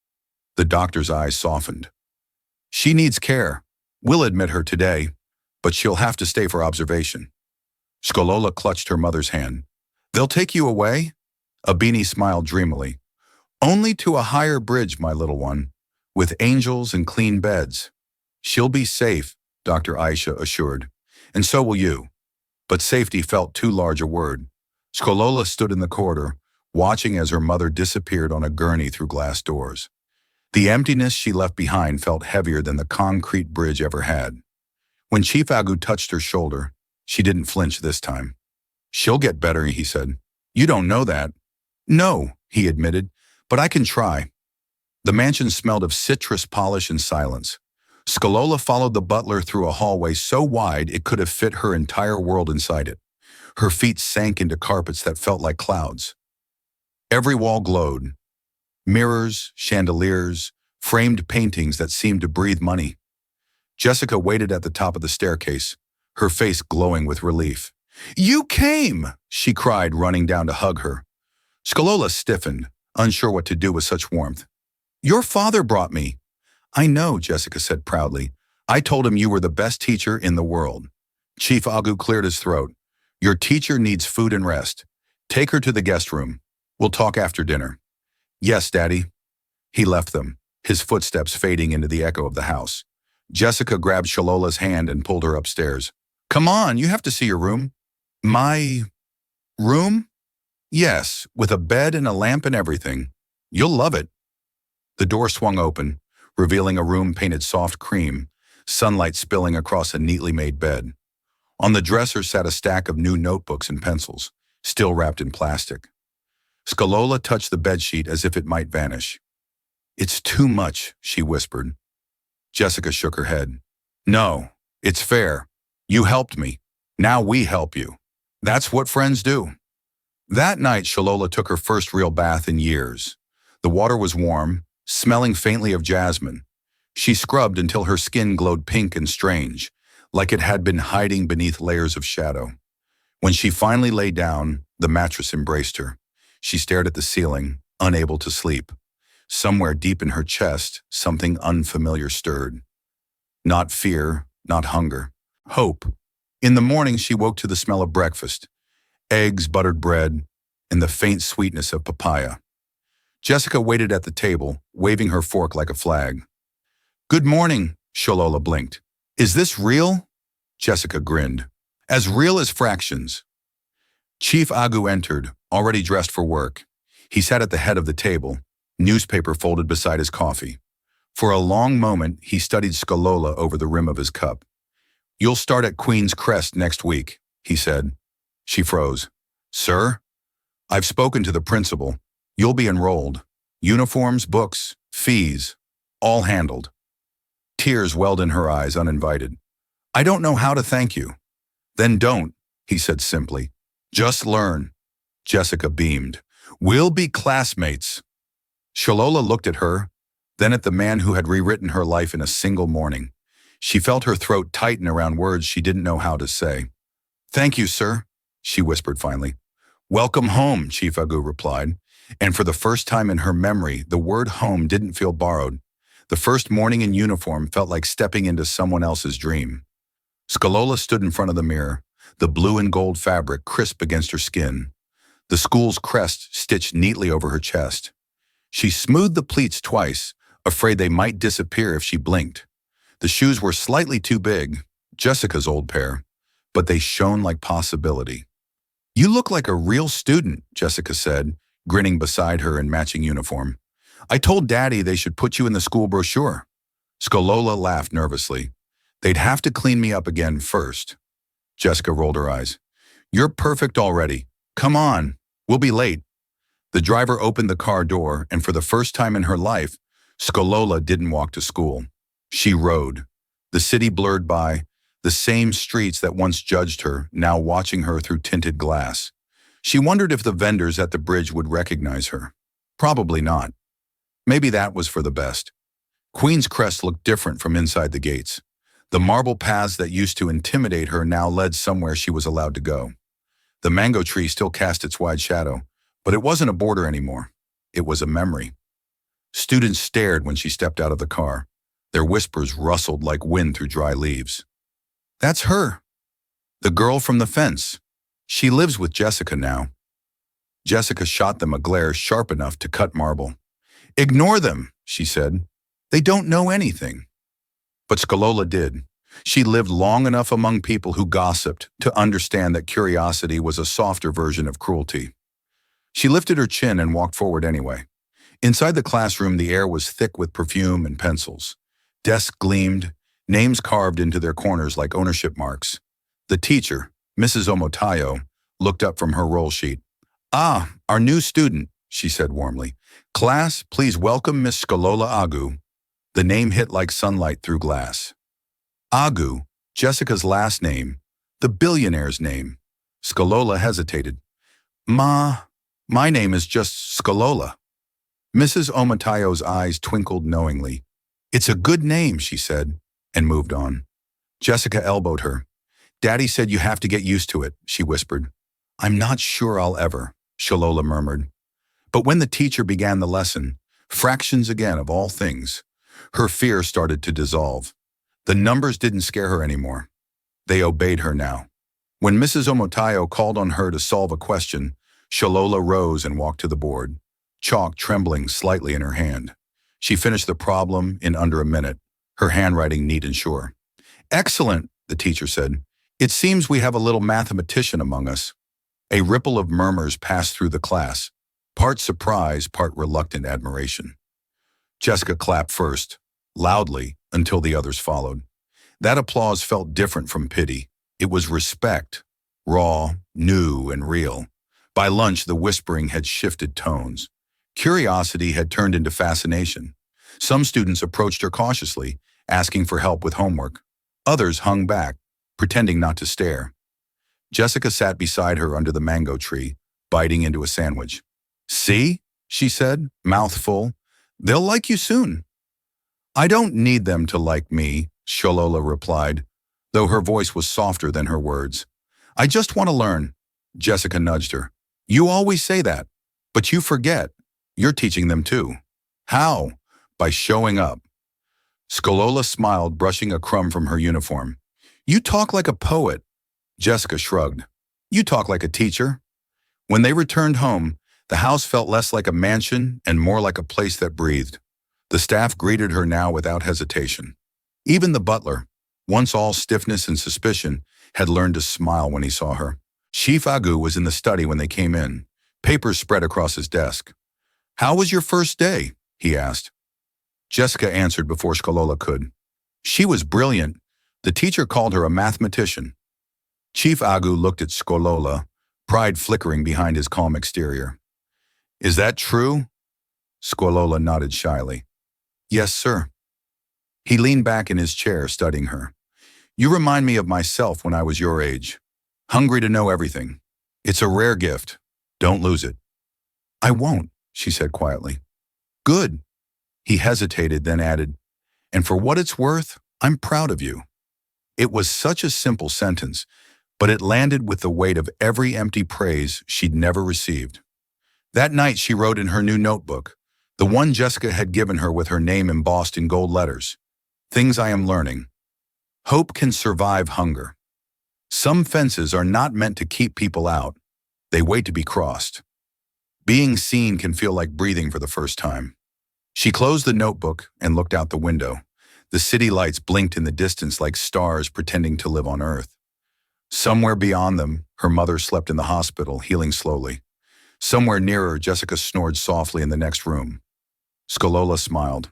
The doctor's eyes softened. "She needs care. We'll admit her today, but she'll have to stay for observation." Skolola clutched her mother's hand. "They'll take you away?" Abini smiled dreamily. "Only to a higher bridge, my little one, with angels and clean beds." "She'll be safe," Dr. Aisha assured. "And so will you. but safety felt too large a word. Skolola stood in the corridor, watching as her mother disappeared on a gurney through glass doors. The emptiness she left behind felt heavier than the concrete bridge ever had. When Chief Agu touched her shoulder, she didn't flinch this time. "She'll get better," he said. "You don't know that." "No," he admitted, "but I can try." The mansion smelled of citrus polish and silence. Skolola followed the butler through a hallway so wide it could have fit her entire world inside it. Her feet sank into carpets that felt like clouds. Every wall glowed. Mirrors, chandeliers, framed paintings that seemed to breathe money. Jessica waited at the top of the staircase, her face glowing with relief. "You came!" she cried, running down to hug her. Skolola stiffened, unsure what to do with such warmth. "Your father brought me." "I know," Jessica said proudly. "I told him you were the best teacher in the world." Chief Agu cleared his throat. "Your teacher needs food and rest. Take her to the guest room. We'll talk after dinner." "Yes, Daddy." He left them, his footsteps fading into the echo of the house. Jessica grabbed Shalola's hand and pulled her upstairs. "Come on, you have to see your room." "My room?" "Yes, with a bed and a lamp and everything. You'll love it." The door swung open, revealing a room painted soft cream, sunlight spilling across a neatly made bed. On the dresser sat a stack of new notebooks and pencils, still wrapped in plastic. Skolola touched the bedsheet as if it might vanish. "It's too much," she whispered. Jessica shook her head. "No, it's fair. You helped me. Now we help you. That's what friends do." That night, Shalola took her first real bath in years. The water was warm, smelling faintly of jasmine. She scrubbed until her skin glowed pink and strange, like it had been hiding beneath layers of shadow. When she finally lay down, the mattress embraced her. She stared at the ceiling, unable to sleep. Somewhere deep in her chest, something unfamiliar stirred. Not fear, not hunger. Hope. In the morning, she woke to the smell of breakfast. Eggs, buttered bread, and the faint sweetness of papaya. Jessica waited at the table, waving her fork like a flag. "Good morning," Shalola blinked. "Is this real?" Jessica grinned. "As real as fractions." Chief Agu entered, already dressed for work. He sat at the head of the table, newspaper folded beside his coffee. For a long moment, he studied Skolola over the rim of his cup. "You'll start at Queen's Crest next week," he said. She froze. "Sir?" "I've spoken to the principal. You'll be enrolled. Uniforms, books, fees, all handled." Tears welled in her eyes, uninvited. "I don't know how to thank you." "Then don't," he said simply. "Just learn." Jessica beamed. "We'll be classmates." Shalola looked at her, then at the man who had rewritten her life in a single morning. She felt her throat tighten around words she didn't know how to say. "Thank you, sir," she whispered finally. "Welcome home," Chief Agu replied, and for the first time in her memory, the word home didn't feel borrowed. The first morning in uniform felt like stepping into someone else's dream. Skolola stood in front of the mirror, the blue and gold fabric crisp against her skin, the school's crest stitched neatly over her chest. She smoothed the pleats twice, afraid they might disappear if she blinked. The shoes were slightly too big, Jessica's old pair, but they shone like possibility. "You look like a real student," Jessica said, grinning beside her in matching uniform. "I told Daddy they should put you in the school brochure." Skolola laughed nervously. "They'd have to clean me up again first." Jessica rolled her eyes. "You're perfect already. Come on, we'll be late." The driver opened the car door, and for the first time in her life, Skolola didn't walk to school. She rode. The city blurred by, the same streets that once judged her, now watching her through tinted glass. She wondered if the vendors at the bridge would recognize her. Probably not. Maybe that was for the best. Queen's Crest looked different from inside the gates. The marble paths that used to intimidate her now led somewhere she was allowed to go. The mango tree still cast its wide shadow, but it wasn't a border anymore. It was a memory. Students stared when she stepped out of the car. Their whispers rustled like wind through dry leaves. "That's her. The girl from the fence. She lives with Jessica now." Jessica shot them a glare sharp enough to cut marble. "Ignore them," she said. "They don't know anything." But Skolola did. She lived long enough among people who gossiped to understand that curiosity was a softer version of cruelty. She lifted her chin and walked forward anyway. Inside the classroom, the air was thick with perfume and pencils. Desks gleamed, names carved into their corners like ownership marks. The teacher, Mrs. Omotayo, looked up from her roll sheet. "Ah, our new student," she said warmly. "Class, please welcome Miss Skolola Agu." The name hit like sunlight through glass. Agu, Jessica's last name, the billionaire's name. Skolola hesitated. My name is just Skolola." Mrs. Omotayo's eyes twinkled knowingly. "It's a good name," she said, and moved on. Jessica elbowed her. "Daddy said you have to get used to it," she whispered. "I'm not sure I'll ever," Skolola murmured. But when the teacher began the lesson, fractions again of all things, her fear started to dissolve. The numbers didn't scare her anymore. They obeyed her now. When Mrs. Omotayo called on her to solve a question, Skolola rose and walked to the board, chalk trembling slightly in her hand. She finished the problem in under a minute, her handwriting neat and sure. "Excellent," the teacher said. "It seems we have a little mathematician among us." A ripple of murmurs passed through the class, part surprise, part reluctant admiration. Jessica clapped first, loudly, until the others followed. That applause felt different from pity. It was respect, raw, new, and real. By lunch, the whispering had shifted tones. Curiosity had turned into fascination. Some students approached her cautiously, asking for help with homework. Others hung back, pretending not to stare. Jessica sat beside her under the mango tree, biting into a sandwich. "See?" she said, mouth full. "They'll like you soon." "I don't need them to like me," Skolola replied, though her voice was softer than her words. "I just want to learn." Jessica nudged her. "You always say that, but you forget. You're teaching them too." "How?" "By showing up." Skolola smiled, brushing a crumb from her uniform. "You talk like a poet." Jessica shrugged. "You talk like a teacher." When they returned home, the house felt less like a mansion and more like a place that breathed. The staff greeted her now without hesitation. Even the butler, once all stiffness and suspicion, had learned to smile when he saw her. Chief Agu was in the study when they came in, papers spread across his desk. "How was your first day?" he asked. Jessica answered before Skolola could. She was brilliant. The teacher called her a mathematician. Chief Agu looked at Skolola, pride flickering behind his calm exterior. "Is that true?" Skolola nodded shyly. "Yes, sir." He leaned back in his chair, studying her. "You remind me of myself when I was your age. Hungry to know everything. It's a rare gift. Don't lose it." "I won't," she said quietly. "Good." He hesitated, then added, "And for what it's worth, I'm proud of you." It was such a simple sentence, but it landed with the weight of every empty praise she'd never received. That night she wrote in her new notebook, the one Jessica had given her with her name embossed in gold letters, "Things I am learning. Hope can survive hunger. Some fences are not meant to keep people out. They wait to be crossed. Being seen can feel like breathing for the first time." She closed the notebook and looked out the window. The city lights blinked in the distance like stars pretending to live on Earth. Somewhere beyond them, her mother slept in the hospital, healing slowly. Somewhere nearer, Jessica snored softly in the next room. Skolola smiled.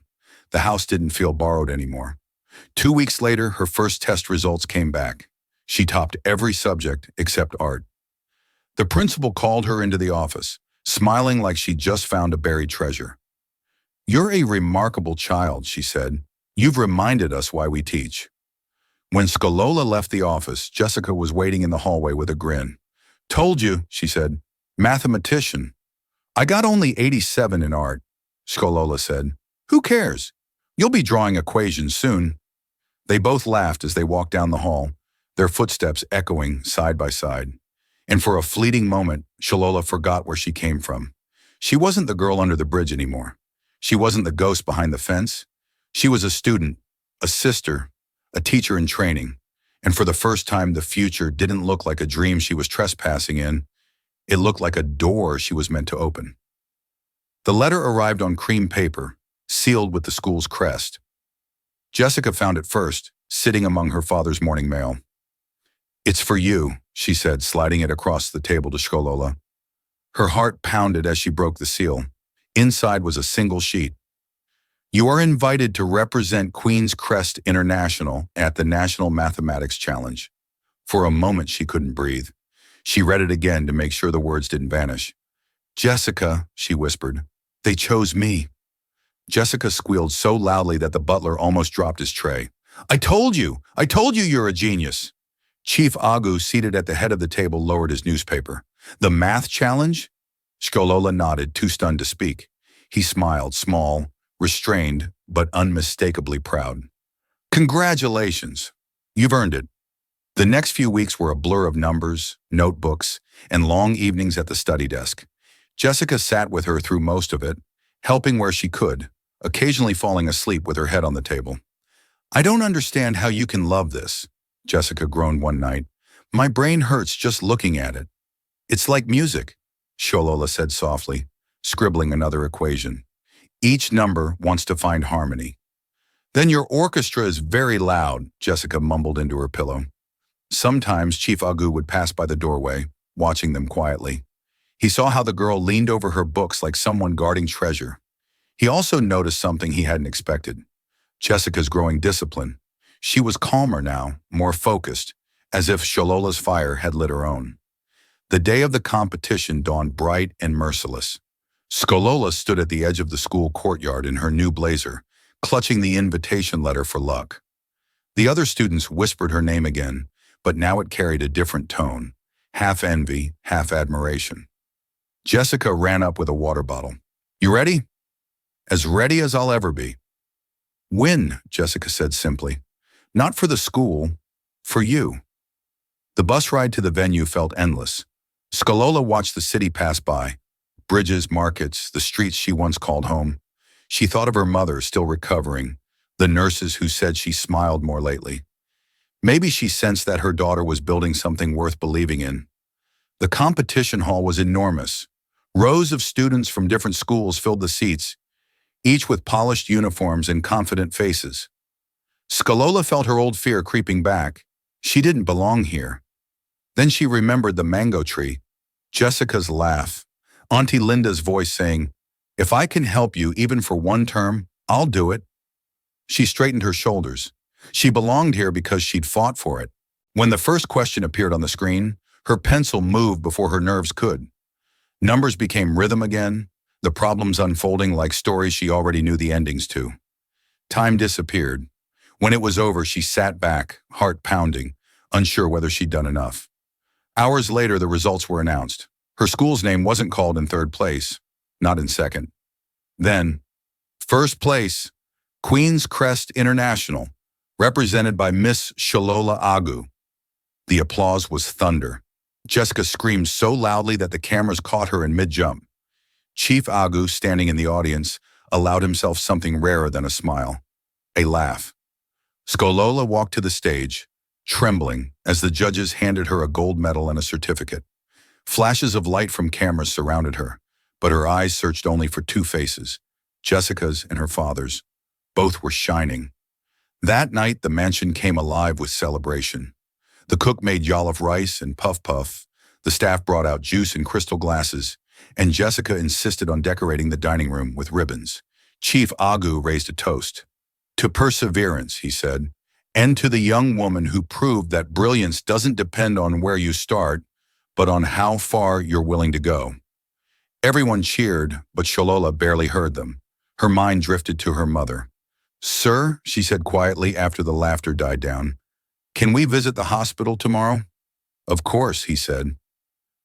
The house didn't feel borrowed anymore. 2 weeks later, her first test results came back. She topped every subject except art. The principal called her into the office, smiling like she'd just found a buried treasure. "You're a remarkable child," she said. "You've reminded us why we teach." When Skolola left the office, Jessica was waiting in the hallway with a grin. "Told you," she said. "Mathematician." "I got only 87 in art," Skolola said. "Who cares? You'll be drawing equations soon." They both laughed as they walked down the hall, their footsteps echoing side by side. And for a fleeting moment, Skolola forgot where she came from. She wasn't the girl under the bridge anymore. She wasn't the ghost behind the fence. She was a student, a sister, a teacher in training. And for the first time, the future didn't look like a dream she was trespassing in. It looked like a door she was meant to open. The letter arrived on cream paper, sealed with the school's crest. Jessica found it first, sitting among her father's morning mail. "It's for you," she said, sliding it across the table to Shkolola. Her heart pounded as she broke the seal. Inside was a single sheet. "You are invited to represent Queen's Crest International at the National Mathematics Challenge." For a moment, she couldn't breathe. She read it again to make sure the words didn't vanish. "Jessica," she whispered, "they chose me." Jessica squealed so loudly that the butler almost dropped his tray. I told you you're a genius." Chief Agu, seated at the head of the table, lowered his newspaper. "The math challenge?" Shkolola nodded, too stunned to speak. He smiled, small, restrained, but unmistakably proud. "Congratulations. You've earned it." The next few weeks were a blur of numbers, notebooks, and long evenings at the study desk. Jessica sat with her through most of it, helping where she could, occasionally falling asleep with her head on the table. "I don't understand how you can love this," Jessica groaned one night. "My brain hurts just looking at it." "It's like music," Sholola said softly, scribbling another equation. "Each number wants to find harmony." "Then your orchestra is very loud," Jessica mumbled into her pillow. Sometimes Chief Agu would pass by the doorway, watching them quietly. He saw how the girl leaned over her books like someone guarding treasure. He also noticed something he hadn't expected. Jessica's growing discipline. She was calmer now, more focused, as if Sholola's fire had lit her own. The day of the competition dawned bright and merciless. Shkolola stood at the edge of the school courtyard in her new blazer, clutching the invitation letter for luck. The other students whispered her name again, but now it carried a different tone, half envy, half admiration. Jessica ran up with a water bottle. "You ready?" "As ready as I'll ever be." "Win," Jessica said simply. "Not for the school, for you." The bus ride to the venue felt endless. Shkolola watched the city pass by. Bridges, markets, the streets she once called home. She thought of her mother, still recovering, the nurses who said she smiled more lately. Maybe she sensed that her daughter was building something worth believing in. The competition hall was enormous. Rows of students from different schools filled the seats, each with polished uniforms and confident faces. Shkolola felt her old fear creeping back. She didn't belong here. Then she remembered the mango tree, Jessica's laugh, Auntie Linda's voice saying, "If I can help you even for one term, I'll do it." She straightened her shoulders. She belonged here because she'd fought for it. When the first question appeared on the screen, her pencil moved before her nerves could. Numbers became rhythm again, the problems unfolding like stories she already knew the endings to. Time disappeared. When it was over, she sat back, heart pounding, unsure whether she'd done enough. Hours later, the results were announced. Her school's name wasn't called in third place, not in second. Then, first place, Queen's Crest International, represented by Miss Sholola Agu. The applause was thunder. Jessica screamed so loudly that the cameras caught her in mid-jump. Chief Agu, standing in the audience, allowed himself something rarer than a smile, a laugh. Shkolola walked to the stage, trembling as the judges handed her a gold medal and a certificate. Flashes of light from cameras surrounded her, but her eyes searched only for two faces, Jessica's and her father's. Both were shining. That night, the mansion came alive with celebration. The cook made jollof rice and puff-puff, the staff brought out juice in crystal glasses, and Jessica insisted on decorating the dining room with ribbons. Chief Agu raised a toast. "To perseverance," he said, "and to the young woman who proved that brilliance doesn't depend on where you start, but on how far you're willing to go." Everyone cheered, but Sholola barely heard them. Her mind drifted to her mother. "Sir," she said quietly after the laughter died down, "can we visit the hospital tomorrow?" "Of course," he said.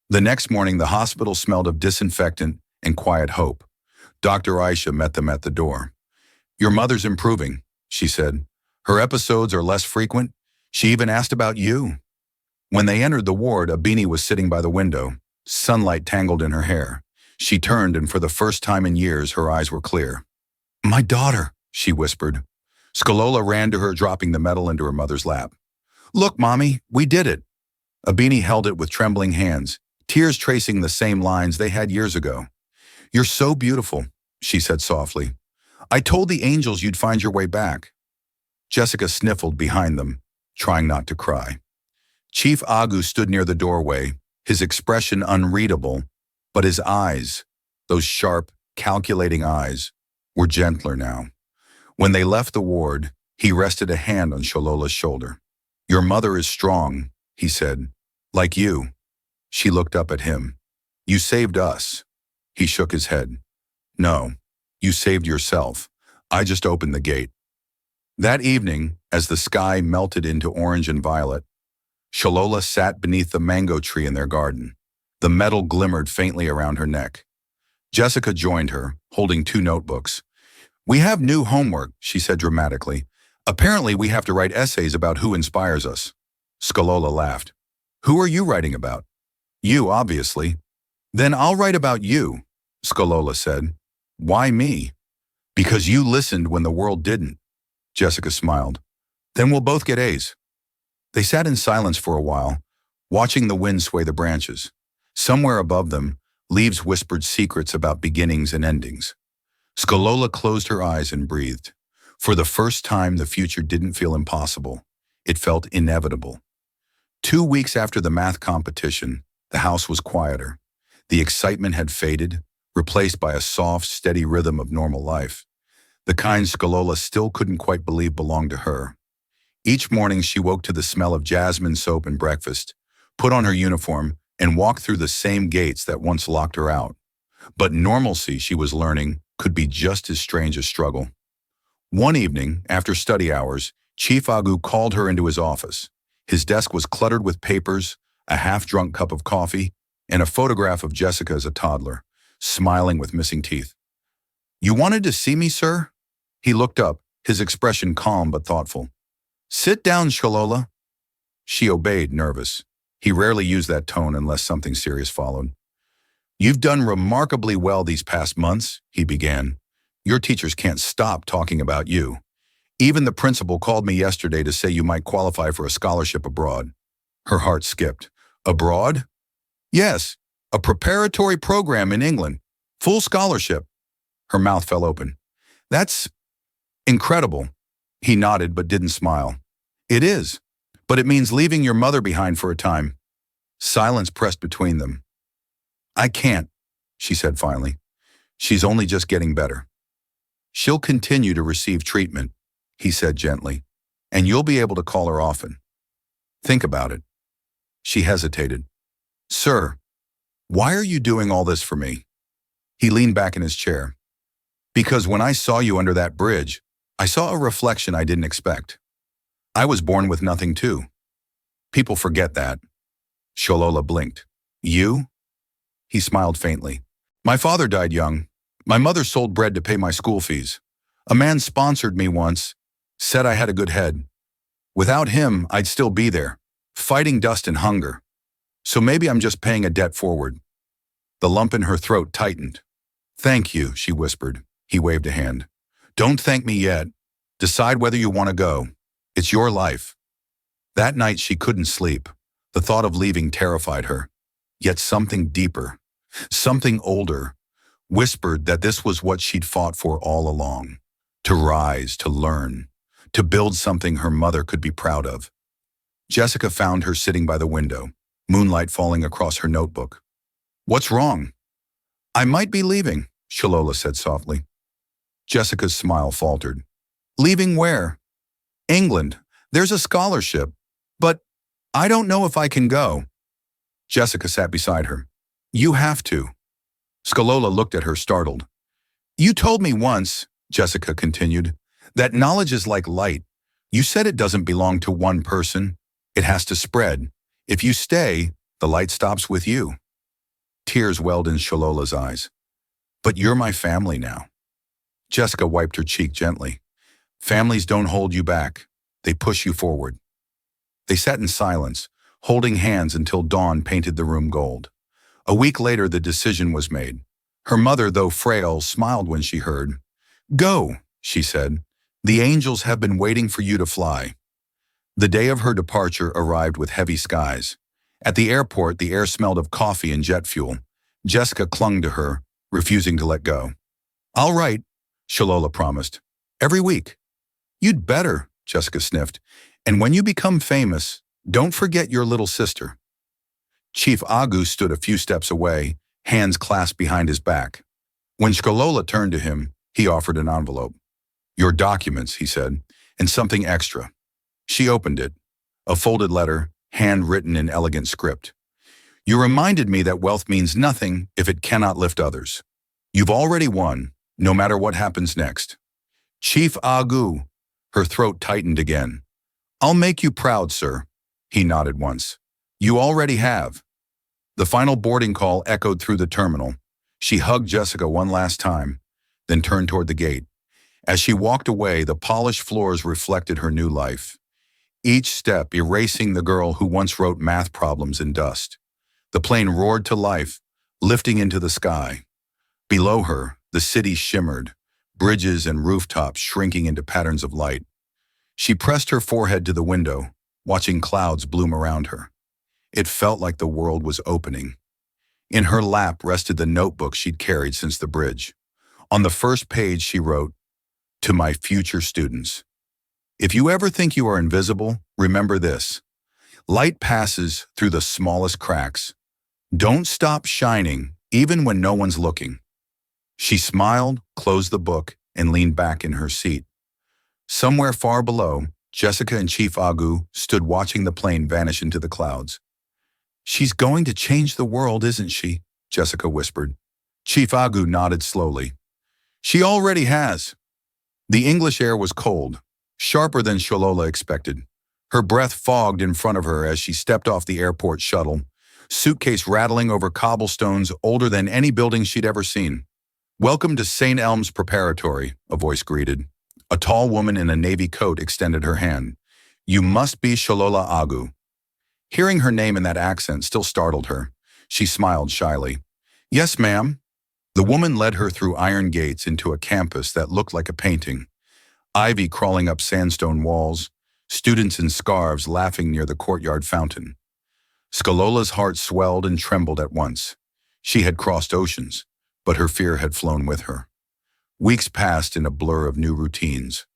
The next morning, the hospital smelled of disinfectant and quiet hope. Dr. Aisha met them at the door. "Your mother's improving," she said. "Her episodes are less frequent. She even asked about you." When they entered the ward, Abini was sitting by the window, sunlight tangled in her hair. She turned, and for the first time in years, her eyes were clear. "My daughter," she whispered. Shkolola ran to her, dropping the medal into her mother's lap. "Look, Mommy, we did it." Abini held it with trembling hands, tears tracing the same lines they had years ago. "You're so beautiful," she said softly. "I told the angels you'd find your way back." Jessica sniffled behind them, trying not to cry. Chief Agu stood near the doorway, his expression unreadable, but his eyes, those sharp, calculating eyes, were gentler now. When they left the ward, he rested a hand on Shalola's shoulder. "Your mother is strong," he said. "Like you." She looked up at him. "You saved us." He shook his head. "No, you saved yourself. I just opened the gate." That evening, as the sky melted into orange and violet, Shalola sat beneath the mango tree in their garden. The metal glimmered faintly around her neck. Jessica joined her, holding 2 notebooks. "We have new homework," she said dramatically. "Apparently we have to write essays about who inspires us." Shalola laughed. "Who are you writing about?" "You, obviously." "Then I'll write about you," Shalola said. "Why me?" "Because you listened when the world didn't." Jessica smiled. "Then we'll both get A's." They sat in silence for a while, watching the wind sway the branches. Somewhere above them, leaves whispered secrets about beginnings and endings. Shalola closed her eyes and breathed. For the first time, the future didn't feel impossible. It felt inevitable. 2 weeks after the math competition, the house was quieter. The excitement had faded, replaced by a soft, steady rhythm of normal life. The kind Shalola still couldn't quite believe belonged to her. Each morning she woke to the smell of jasmine soap and breakfast, put on her uniform, and walked through the same gates that once locked her out. But normalcy, she was learning, could be just as strange as struggle. One evening, after study hours, Chief Agu called her into his office. His desk was cluttered with papers, a half-drunk cup of coffee, and a photograph of Jessica as a toddler, smiling with missing teeth. "You wanted to see me, sir?" He looked up, his expression calm but thoughtful. "Sit down, Shalola." She obeyed, nervous. He rarely used that tone unless something serious followed. "You've done remarkably well these past months," he began. "Your teachers can't stop talking about you. Even the principal called me yesterday to say you might qualify for a scholarship abroad." Her heart skipped. "Abroad?" "Yes, a preparatory program in England. Full scholarship." Her mouth fell open. "That's incredible." He nodded but didn't smile. "It is, but it means leaving your mother behind for a time." Silence pressed between them. "I can't," she said finally. "She's only just getting better." "She'll continue to receive treatment," he said gently, "and you'll be able to call her often. Think about it." She hesitated. "Sir, why are you doing all this for me?" He leaned back in his chair. "Because when I saw you under that bridge, I saw a reflection I didn't expect. I was born with nothing too. People forget that." Shalola blinked. "You?" He smiled faintly. "My father died young. My mother sold bread to pay my school fees. A man sponsored me once, said I had a good head. Without him, I'd still be there, fighting dust and hunger. So maybe I'm just paying a debt forward." The lump in her throat tightened. "Thank you," she whispered. He waved a hand. "Don't thank me yet. Decide whether you want to go. It's your life." That night she couldn't sleep. The thought of leaving terrified her. Yet something deeper, something older, whispered that this was what she'd fought for all along. To rise, to learn, to build something her mother could be proud of. Jessica found her sitting by the window, moonlight falling across her notebook. "What's wrong?" "I might be leaving," Shalola said softly. Jessica's smile faltered. "Leaving where?" "England. There's a scholarship. But I don't know if I can go." Jessica sat beside her. "You have to." Shalola looked at her, startled. "You told me once," Jessica continued, "that knowledge is like light. You said it doesn't belong to one person. It has to spread. If you stay, the light stops with you." Tears welled in Shalola's eyes. "But you're my family now." Jessica wiped her cheek gently. "Families don't hold you back. They push you forward." They sat in silence, holding hands until dawn painted the room gold. A week later, the decision was made. Her mother, though frail, smiled when she heard. "Go," she said. "The angels have been waiting for you to fly." The day of her departure arrived with heavy skies. At the airport, the air smelled of coffee and jet fuel. Jessica clung to her, refusing to let go. "I'll write," Shalola promised. "Every week." "You'd better," Jessica sniffed. And when you become famous, don't forget your little sister. Chief Agu stood a few steps away, hands clasped behind his back. When Shkolola turned to him, he offered an envelope. Your documents, he said, and something extra. She opened it. A folded letter, handwritten in elegant script. You reminded me that wealth means nothing if it cannot lift others. You've already won, no matter what happens next. Chief Agu. Her throat tightened again. I'll make you proud, sir. He nodded once. You already have. The final boarding call echoed through the terminal. She hugged Jessica one last time, then turned toward the gate. As she walked away, the polished floors reflected her new life. Each step erasing the girl who once wrote math problems in dust. The plane roared to life, lifting into the sky. Below her, the city shimmered, bridges and rooftops shrinking into patterns of light. She pressed her forehead to the window, watching clouds bloom around her. It felt like the world was opening. In her lap rested the notebook she'd carried since the bridge. On the first page she wrote, To my future students. If you ever think you are invisible, remember this. Light passes through the smallest cracks. Don't stop shining, even when no one's looking. She smiled, closed the book, and leaned back in her seat. Somewhere far below, Jessica and Chief Agu stood watching the plane vanish into the clouds. She's going to change the world, isn't she? Jessica whispered. Chief Agu nodded slowly. She already has. The English air was cold, sharper than Sholola expected. Her breath fogged in front of her as she stepped off the airport shuttle, suitcase rattling over cobblestones older than any building she'd ever seen. Welcome to St. Elm's Preparatory, a voice greeted. A tall woman in a navy coat extended her hand. You must be Sholola Agu. Hearing her name in that accent still startled her. She smiled shyly. Yes, ma'am. The woman led her through iron gates into a campus that looked like a painting. Ivy crawling up sandstone walls, students in scarves laughing near the courtyard fountain. Skolola's heart swelled and trembled at once. She had crossed oceans, but her fear had flown with her. Weeks passed in a blur of new routines,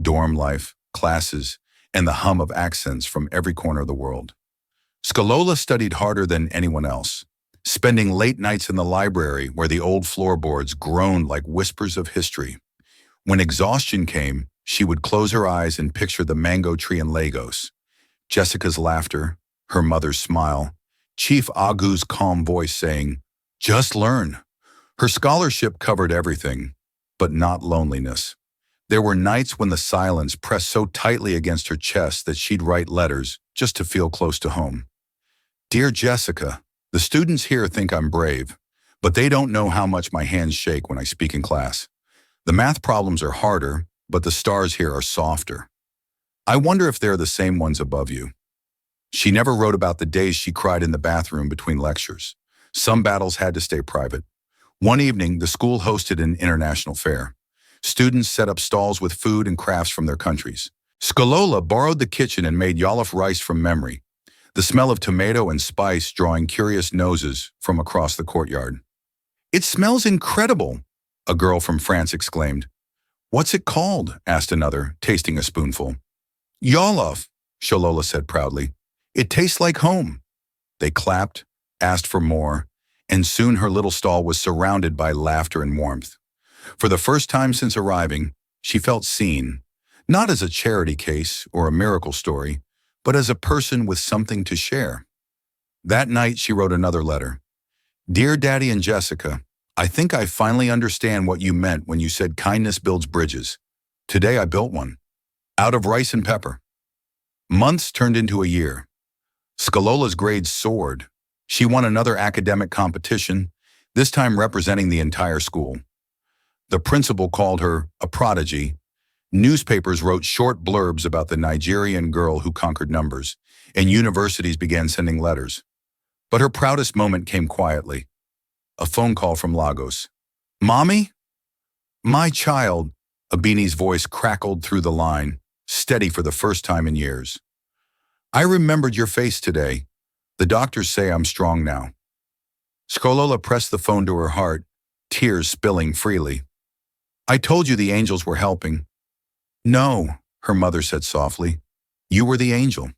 dorm life, classes, and the hum of accents from every corner of the world. Skolola studied harder than anyone else, spending late nights in the library where the old floorboards groaned like whispers of history. When exhaustion came, she would close her eyes and picture the mango tree in Lagos, Jessica's laughter, her mother's smile, Chief Agu's calm voice saying, just learn. Her scholarship covered everything, but not loneliness. There were nights when the silence pressed so tightly against her chest that she'd write letters just to feel close to home. Dear Jessica, the students here think I'm brave, but they don't know how much my hands shake when I speak in class. The math problems are harder, but the stars here are softer. I wonder if they're the same ones above you. She never wrote about the days she cried in the bathroom between lectures. Some battles had to stay private. One evening, the school hosted an international fair. Students set up stalls with food and crafts from their countries. Skolola borrowed the kitchen and made jollof rice from memory, the smell of tomato and spice drawing curious noses from across the courtyard. It smells incredible, a girl from France exclaimed. What's it called? Asked another, tasting a spoonful. Jollof, Sholola said proudly. It tastes like home. They clapped, asked for more, and soon her little stall was surrounded by laughter and warmth. For the first time since arriving, she felt seen, not as a charity case or a miracle story, but as a person with something to share. That night, she wrote another letter. Dear Daddy and Jessica, I think I finally understand what you meant when you said kindness builds bridges. Today I built one. Out of rice and pepper. Months turned into a year. Skolola's grades soared. She won another academic competition, this time representing the entire school. The principal called her a prodigy. Newspapers wrote short blurbs about the Nigerian girl who conquered numbers, and universities began sending letters. But her proudest moment came quietly. A phone call from Lagos. Mommy? My child, Abini's voice crackled through the line, steady for the first time in years. I remembered your face today. The doctors say I'm strong now. Skolola pressed the phone to her heart, tears spilling freely. I told you the angels were helping. No, her mother said softly. You were the angel.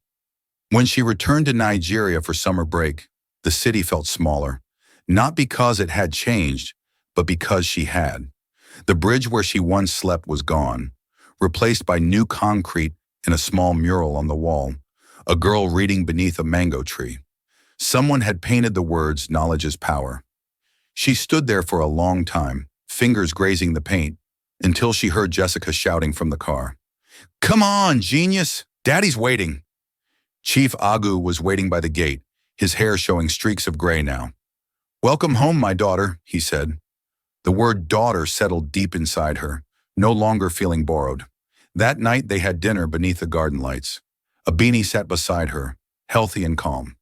When she returned to Nigeria for summer break, the city felt smaller, not because it had changed, but because she had. The bridge where she once slept was gone, replaced by new concrete and a small mural on the wall, a girl reading beneath a mango tree. Someone had painted the words, "Knowledge is power." She stood there for a long time, fingers grazing the paint, until she heard Jessica shouting from the car. Come on, genius! Daddy's waiting. Chief Agu was waiting by the gate, his hair showing streaks of gray now. Welcome home, my daughter, he said. The word daughter settled deep inside her, no longer feeling borrowed. That night they had dinner beneath the garden lights. A beanie sat beside her, healthy and calm.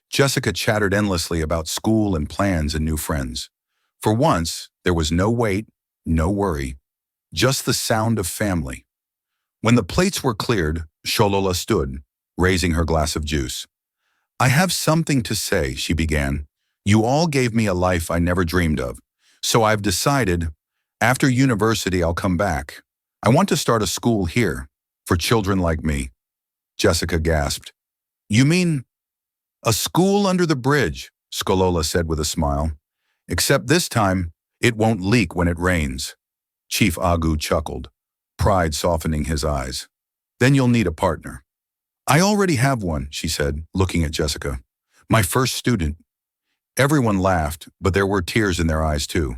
Jessica chattered endlessly about school and plans and new friends. For once, there was no wait, no worry, just the sound of family. When the plates were cleared, Sholola stood, raising her glass of juice. I have something to say, she began. You all gave me a life I never dreamed of, so I've decided, after university I'll come back. I want to start a school here, for children like me. Jessica gasped. You mean a school under the bridge, Skolola said with a smile. Except this time, it won't leak when it rains. Chief Agu chuckled, pride softening his eyes. Then you'll need a partner. I already have one, she said, looking at Jessica. My first student. Everyone laughed, but there were tears in their eyes too.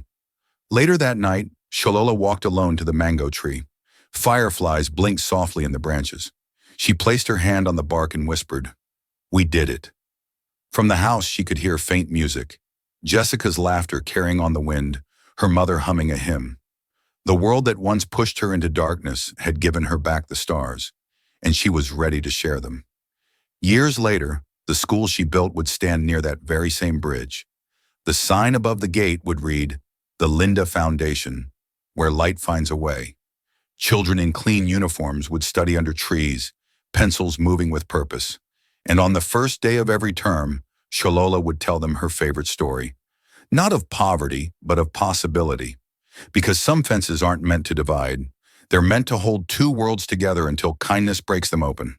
Later that night, Sholola walked alone to the mango tree. Fireflies blinked softly in the branches. She placed her hand on the bark and whispered, We did it. From the house, she could hear faint music. Jessica's laughter carrying on the wind, her mother humming a hymn. The world that once pushed her into darkness had given her back the stars, and she was ready to share them. Years later, the school she built would stand near that very same bridge. The sign above the gate would read, The Linda Foundation, where light finds a way. Children in clean uniforms would study under trees, pencils moving with purpose. And on the first day of every term, Sholola would tell them her favorite story. Not of poverty, but of possibility. Because some fences aren't meant to divide. They're meant to hold two worlds together until kindness breaks them open.